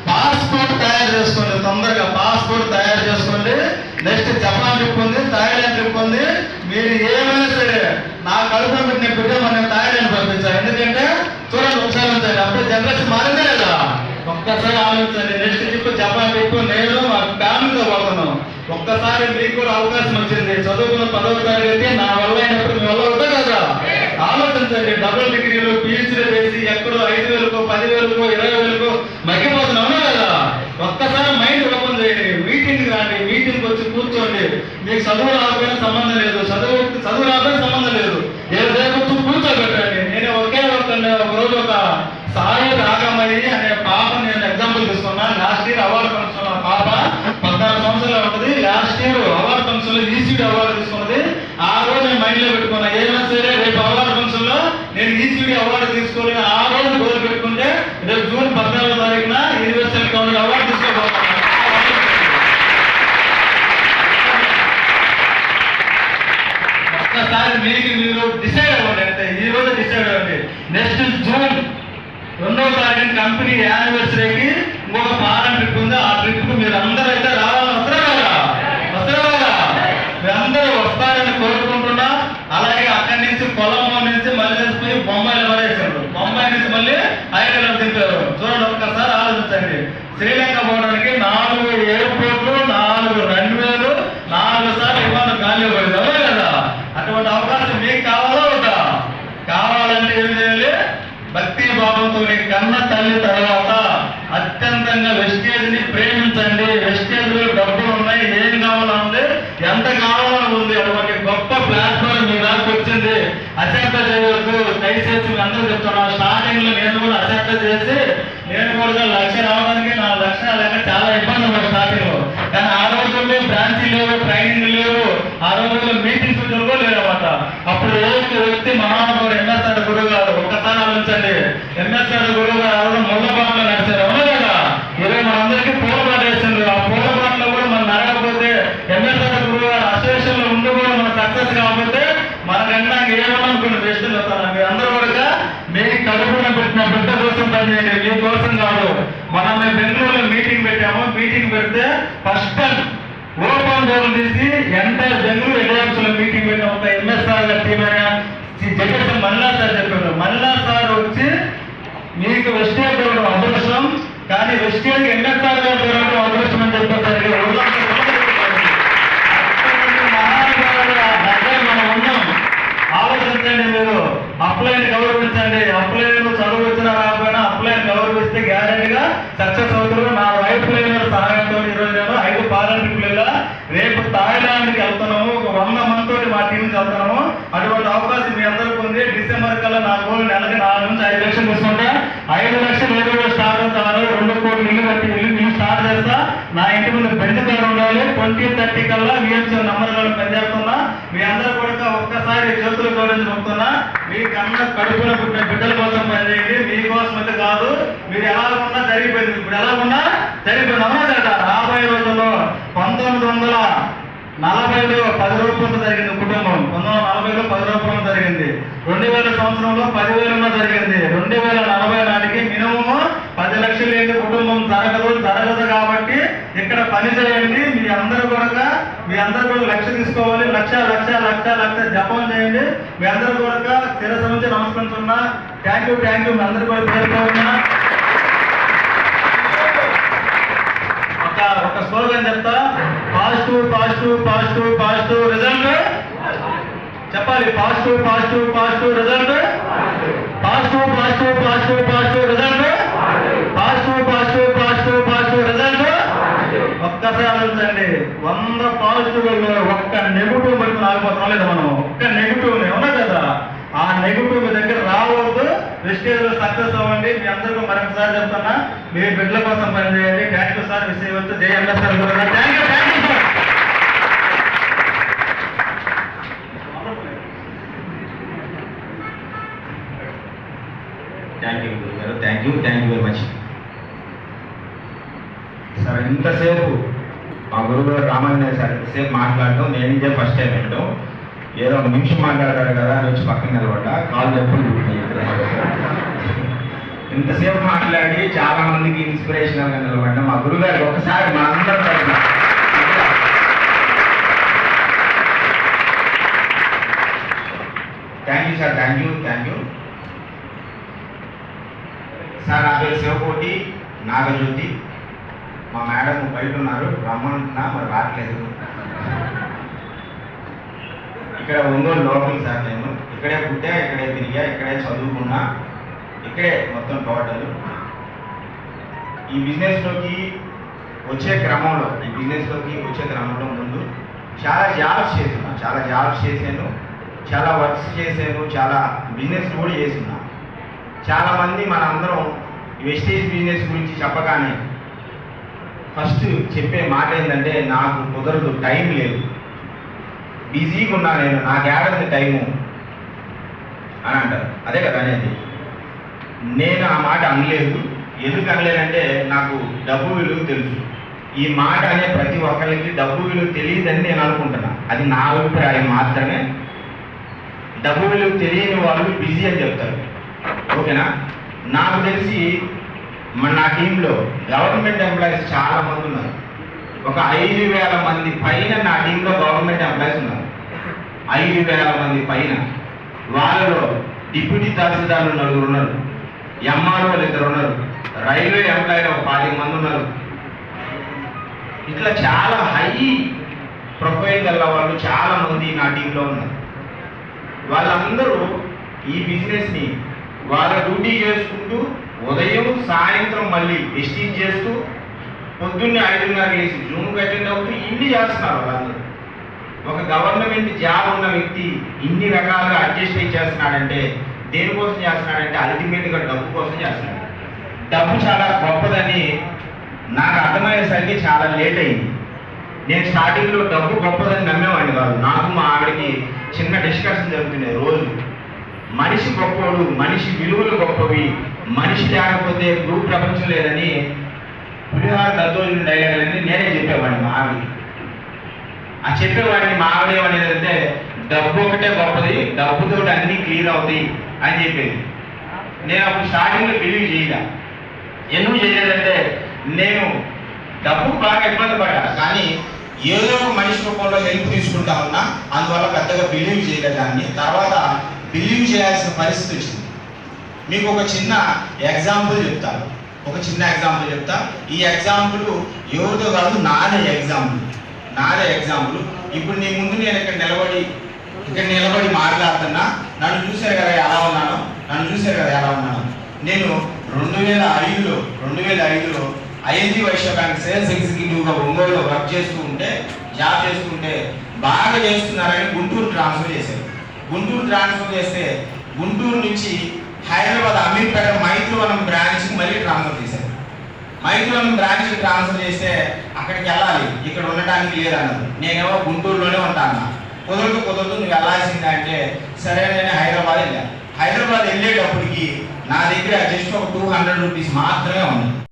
పాస్పోర్ట్ తయారు చేసుకోండి. తొందరగా పాస్పోర్ట్ తయారు చేసుకోండి. నెక్స్ట్ జపాన్ ట్రిప్ ఉంది, థాయిలాండ్ ట్రిప్ ఉంది. మీరు ఏమైనా సరే నా కడుపులో పెట్టిన బిడ్డ మనం థాయిలాండ్ పంపించాలి. ఎందుకంటే చూడండి, ఒకసారి ఉంచండి, అప్పుడే జనరేషన్ మారిందే కదా. ఒక్కసారి ఆలోచించండి. నెక్స్ట్ ట్రిప్ జపాన్ ట్రిప్ నేను మా ఫ్యామిలీతో పోతున్నాం. ఒక్కసారి మీకు కూడా అవకాశం వచ్చింది. చదువుకున్న 10వ తరగతి నా వల్ల అయినప్పుడు మీ వల్ల అవుతా కదా. ఆలోచించండి, డబుల్ డిగ్రీలు పీహెచ్డీ చేసి ఎక్కడో 5,000కో 10,000కో 20,000కో మగ్గిపోతున్నావు కదా. ఒక్కసారి మైండ్ ఓపెన్ చేయండి. మీటింగ్ రాండి, మీటింగ్ వచ్చి కూర్చోండి. మీకు చదువు రాకపోయినా సంబంధం లేదు, చదువు రాకపోయినా సంబంధం లేదు. ఏదైనా కూర్చోబెట్టండి. నేను ఒక రోజు ఒక సాయి రాగమయ్యి అనే పాప నేను ఎగ్జాంపుల్ తీసుకున్నాను. లాస్ట్ ఇయర్ అవార్డు ఫంక్షన్ ఆ పాప 14 సంవత్సరాలు ఉంటుంది. లాస్ట్ ఇయర్ అవార్డు ఫంక్షన్ లో ఈసీడీ అవార్డు తీసుకున్నది. ఆ రోజు నేను మైండ్ లో పెట్టుకున్నా, ఏమైనా సరే రేపు అవార్డు ఫంక్షన్ లో నేను ఈసీడీ అవార్డు తీసుకోవాలి. ఆ రోజు గోల్ పెట్టుకుంటే రేపు జూన్ 14వ తారీఖున యూనివర్సల్ కౌన్సిల్ అవార్డు తీసుకోబోతున్నాను. ఒక్కసారి మీకు మీరు డిసైడ్ అవ్వండి. అంటే ఈ రోజు డిసైడ్ అవ్వండి. నెక్స్ట్ జూన్ 2వ తారీఖున కంపెనీ యానివర్సరీకి ఇంకొక ఫారెన్ ట్రిప్ ఉంది. ఆ ట్రిప్ కు మీరు అందరూ అయితే రావాలని వస్తారా మీరందరూ వస్తారని కోరుకుంటున్నా. అలాగే అక్కడి నుంచి కొలంబో నుంచి మళ్ళీ తీసుకుని బొంబాయిలో పడేసారు. బొంబాయి నుంచి మళ్ళీ హైదరాబాద్ దింపారు. చూడండి, ఒక్కసారి ఆలోచించండి. శ్రీలంక పోవడానికి 4 ఎయిర్పోర్ట్లు, 4 రన్వేలు, 4 సార్లు విమానం గాలి పోయింది. అవునా కదా. అటువంటి అవకాశం మీకు కావాలా వద్దా? కావాలంటే ఏం చేయాలి? భక్తి భావంతో కన్న తల్లి తర్వాత అత్యంతంగా వెస్టేజ్ ని ప్రేమించండి. వెస్టేజ్ లో డబ్బులు ఉన్నాయి, ఏం కావాలో ఉంది, ఎంత కావాలో ఉంది. అటువంటి గొప్ప ప్లాట్ఫామ్ మీ దాకా వచ్చింది. అశ్రద్ధ చేయవద్దు దయచేసి. మీ అందరూ చెప్తున్నా, స్టార్టింగ్ లో నేను కూడా అశ్రద్ధ చేసి నేను కూడా 1,00,000 రావడానికి నా 1,00,000 లేక చాలా ఇబ్బంది పడ్డా స్టార్టింగ్ లో. కానీ ఆ రోజుల్లో బ్రాంచీ లేవు, ట్రైనింగ్ లేవు, ఆ రోజుల్లో మీటింగ్స్ కూడా లేవన్నమాట. అప్పుడు ఏ వ్యక్తి మహానుభావుడు ఎంఎస్ఆర్ గురువు గారు. ఒక్కసారి ఆలోచించండి, ఎంఎస్ఆర్ గురువు గారు ఆ రోజు ముళ్ళబాటలో నడిచారు. అవునా కదా. ఈరోజు మనందరికీ పూలబాట వేసిండ్రు. ఆ పూలబాటలో కూడా మనం నడకపోతే, ఎంఎస్ఆర్ గురువు గారు అసోసియేషన్ లో ఉండి కూడా మనం సక్సెస్ కాకపోతే మనకన్నా ఏమనుకుని బెస్ట్ చెప్తాను. మీరు అందరూ కూడా మీ కడుపున పెట్టిన బిడ్డ కోసం పనిచేయండి, మీ కోసం కాదు. మనం మేము బెంగళూరులో మీటింగ్ పెట్టాము. మీటింగ్ పెడితే ఫస్ట్ టైం ఓపెన్ డోర్ తీసి ఎంటైర్ బెంగళూరు ఎగ్జామ్స్ లో మీటింగ్ పెట్టాం. ఒక ఎంఎస్ఆర్ గారి టీమ్ అయినా చెప్పేసి మల్లా సార్ చెప్పారు. మల్లా సార్ వచ్చి మీకు వెస్టేజ్ దొరకడం అదృష్టం, కానీ వెస్టేజ్ ఎంఎస్ఆర్ గారు దొరకడం అదృష్టం అని చెప్పేసరికి మనం ఉన్నాం. ఆలోచించండి, మీరు అప్లైన్ గౌరవించండి. అప్లైన్ చదువు వచ్చినా రాకపోయినా అప్లైన్ గౌరవిస్తే గ్యారెంటీగా సక్సెస్ అవుతారు. నా వైఫ్ లైనర్ సహాయంతో ఈరోజు నేను 5 పారాలింపిక్లలో రేపు థాయిలాండ్కి వెళ్తున్నాము. ఒక 100 మంది తోటి మా టీం వెళ్తున్నాము. అటువంటి అవకాశం మీ అందరికీ ఉంది. డిసెంబర్ కల్లా నా గోల్ నెలకి 4 నుంచి 5 లక్షలు తీసుకుంటా. 5 లక్షలు ఏదో స్టార్ట్ అవుతాను. 2 కోట్ల ఇల్లు కట్టి ఇల్లు స్టార్ట్ చేస్తా. నా ఇంటి ముందు బెంచ్ కార్ ఉండాలి. 2030 కల్లా విఎంసీ నంబర్ పనిచేస్తున్నా. మీ అందరూ కూడా ఒక్కసారి ఒక్కసారి చేతులు గౌరవించి నొక్కుతున్నా, మీ కన్న కడుపున పుట్టిన బిడ్డల కోసం పనిచేయండి, మీకోసం అయితే కాదు. మీరు ఎలా ఉన్నా జరిగిపోయింది, ఇప్పుడు ఎలా ఉన్నా జరిగిపోయింది. అవునా కదా? రాబోయే రోజుల్లో 1940లో 10 రూపాయలు జరిగింది కుటుంబం, 1940లో 10 రూపాయలు జరిగింది, 2000 సంవత్సరంలో 10,000 జరిగింది, 2040 నాటికి మినిమం 10 లక్షలు లేని కుటుంబం జరగదు. కాబట్టి ఇక్కడ పని చేయండి. మీ అందరూ కూడా లక్ష్య తీసుకోవాలి. లక్ష జపం చేయండి. మీ అందరూ కూడా శిరస్సు నుంచి నమస్కరిస్తున్నా. Thank you. మీ అందరూ కూడా పేరుకోవున్నా. ఒక స్లోగన్ చెప్తా, పాజిటివ్ రిజల్ట్ చెప్పాలి. Positive result, positive result, positive result. ఒక్కసారి ఆలోచించండి. 100 పాజిటివ్ ఒక్క నెగిటివ్ పట్టుకుని ఆగిపోతాం లేదు మనం. ఒక్క నెగిటివ్ ఉన్నా కదా, ఆ నెగిటివ్ మీ దగ్గర రావద్దు. వెస్టేజ్లో సక్సెస్ అవ్వండి. మీ అందరికీ మరొకసారి చెప్తున్నా, మీ బిడ్డల కోసం పనిచేయండి. Thank you sir. విషయవచ్చు జై MS sir. Thank you sir. Thank you గురుగారు. Thank you very much sir. ఇంతసేపు మా గురుగారు రామాంజనేయ సార్ ఇంతసేపు మాట్లాడటం నేను ఇదే ఫస్ట్ టైం వినడం. ఏదో 1 నిమిషం మాట్లాడారు కదా అని వచ్చి పక్కన నిలబడ్డా, కాళ్ళు ఎప్పుడు ఇంతసేపు మాట్లాడి చాలా మందికి ఇన్స్పిరేషనల్గా నిలబడ్డా మా గురుగారికి ఒకసారి మా అందరం thank you sir. Thank you sir. నా పేరు శివకోటి నాగజ్యోతి. మా మేడం బయట ఉన్నారు, రమ్మంటున్నా మరి రావట్లేదు. ఇక్కడ ఒంగోలు లోకల్ సార్. నేను ఇక్కడే పుట్టా, ఇక్కడే తిరిగా, ఇక్కడే చదువుకున్నా, ఇక్కడే మొత్తం టోటల్. ఈ బిజినెస్లోకి వచ్చే క్రమంలో ముందు చాలా జాబ్స్ చేశాను, చాలా వర్క్స్ చేశాను, చాలా బిజినెస్ కూడా చేస్తున్నా. చాలామంది మనందరం వెస్టేజ్ బిజినెస్ గురించి చెప్పగానే ఫస్ట్ చెప్పే మాట ఏంటంటే, నాకు కుదరదు, టైం లేదు, బిజీగా ఉన్నా, నాకు ఏడాది టైము అని అంటారు. అదే కదా అనేది. నేను ఆ మాట అనలేదు. ఎందుకు అనలేదంటే నాకు డబ్బు విలువ తెలుసు. ఈ మాట అనే ప్రతి ఒక్కరికి డబ్బు విలువ తెలియదని నేను అనుకుంటున్నా. అది నా అభిప్రాయం మాత్రమే. డబ్బు విలువ తెలియని వాళ్ళు బిజీ అని చెప్తారు. ఓకేనా? నాకు తెలిసి నా టీంలో గవర్నమెంట్ ఎంప్లాయీస్ చాలా మంది ఉన్నారు. ఒక 5,000 మంది పైన నా టీంలో గవర్నమెంట్ ఎంప్లాయీస్ ఉన్నారు. 5,000 మంది పైన. వాళ్ళలో డిప్యూటీ తహసీల్దార్లు 4 ఉన్నారు, ఎంఆర్ఓలు 2 ఉన్నారు, రైల్వే ఎంప్లాయీలు ఒక 20 మంది ఉన్నారు. ఇట్లా చాలా హై ప్రొఫైల్ గల వాళ్ళు చాలా మంది నా టీంలో ఉన్నారు. వాళ్ళందరూ ఈ బిజినెస్ని వాళ్ళ డ్యూటీ చేసుకుంటూ ఉదయం సాయంత్రం మళ్ళీ వెస్టీజ్ చేస్తూ పొద్దున్నే 5:30 వేసి జూమ్కి అటెండ్ అవుతూ ఇన్ని చేస్తున్నారు. వాళ్ళందరూ ఒక గవర్నమెంట్ జాబ్ ఉన్న వ్యక్తి ఇన్ని రకాలుగా అడ్జస్ట్ అయి చేస్తున్నాడంటే దేనికోసం చేస్తున్నాడంటే అల్టిమేట్గా డబ్బు కోసం చేస్తున్నాడు. డబ్బు చాలా గొప్పదని నాకు అర్థమయ్యేసరికి చాలా లేట్ అయింది. నేను స్టార్టింగ్లో డబ్బు గొప్పదని నమ్మేవాడిని కాదు. నాకు మా ఆవిడకి చిన్న డిస్కషన్ జరుగుతుంది రోజు. మనిషి గొప్పవాడు, మనిషి విలువలు గొప్పవి, మనిషి లేకపోతే గ్రూప్ ప్రపంచం లేదని పులిహార దద్దోజన డైలాగులన్నీ నేనే చెప్పేవాడిని మా ఆవిడకి. ఆ చెప్పేవాడిని మా ఆవిడ ఏమనేదంటే, డబ్బు ఒకటే గొప్పది, డబ్బుతో అన్నీ క్లియర్ అవుతాయి అని చెప్పేది. నేను అప్పుడు స్టార్టింగ్లో బిలీవ్ చేయలే. ఎందుకు చేయలేదంటే నేను డబ్బు బాగా ఇబ్బంది పడ్డా, కానీ ఏదో ఒక మనిషి రూపంలో హెల్ప్ తీసుకుంటా ఉన్నా. అందువల్ల పెద్దగా బిలీవ్ చేయలేదు దాన్ని. తర్వాత బిలీవ్ చేయాల్సిన పరిస్థితి వచ్చింది. మీకు ఒక చిన్న ఎగ్జాంపుల్ చెప్తా. ఈ ఎగ్జాంపుల్ ఎవరితో కాదు, నాదే ఎగ్జాంపుల్. ఇప్పుడు నీ ముందు నేను ఇక్కడ నిలబడి మాట్లాడుతున్నా. నన్ను చూశారు కదా ఎలా ఉన్నాను. నేను 2005లో ఐఎన్జీ వైశ్య బ్యాంక్ సేల్స్ ఎగ్జిక్యూటివ్గా ఒంగోలులో వర్క్ చేస్తూ ఉంటే బాగా చేస్తున్నారని గుంటూరు ట్రాన్స్ఫర్ చేస్తే గుంటూరు నుంచి హైదరాబాద్ అమీర్పేట మైత్రివనం బ్రాంచ్కి మళ్ళీ ట్రాన్స్ఫర్ చేశారు. మైత్రివనం బ్రాంచ్కి ట్రాన్స్ఫర్ చేస్తే అక్కడికి వెళ్ళాలి, ఇక్కడ ఉండటానికి లేదన్నారు. నేనేమో గుంటూరులోనే ఉంటాను. కుదరదు నువ్వు వెళ్ళాల్సిందే అంటే సరే నేను హైదరాబాద్ వెళ్ళాను. హైదరాబాద్ వెళ్ళేటప్పటికి నా దగ్గర జస్ట్ ఒక 200 రూపీస్ మాత్రమే ఉంది.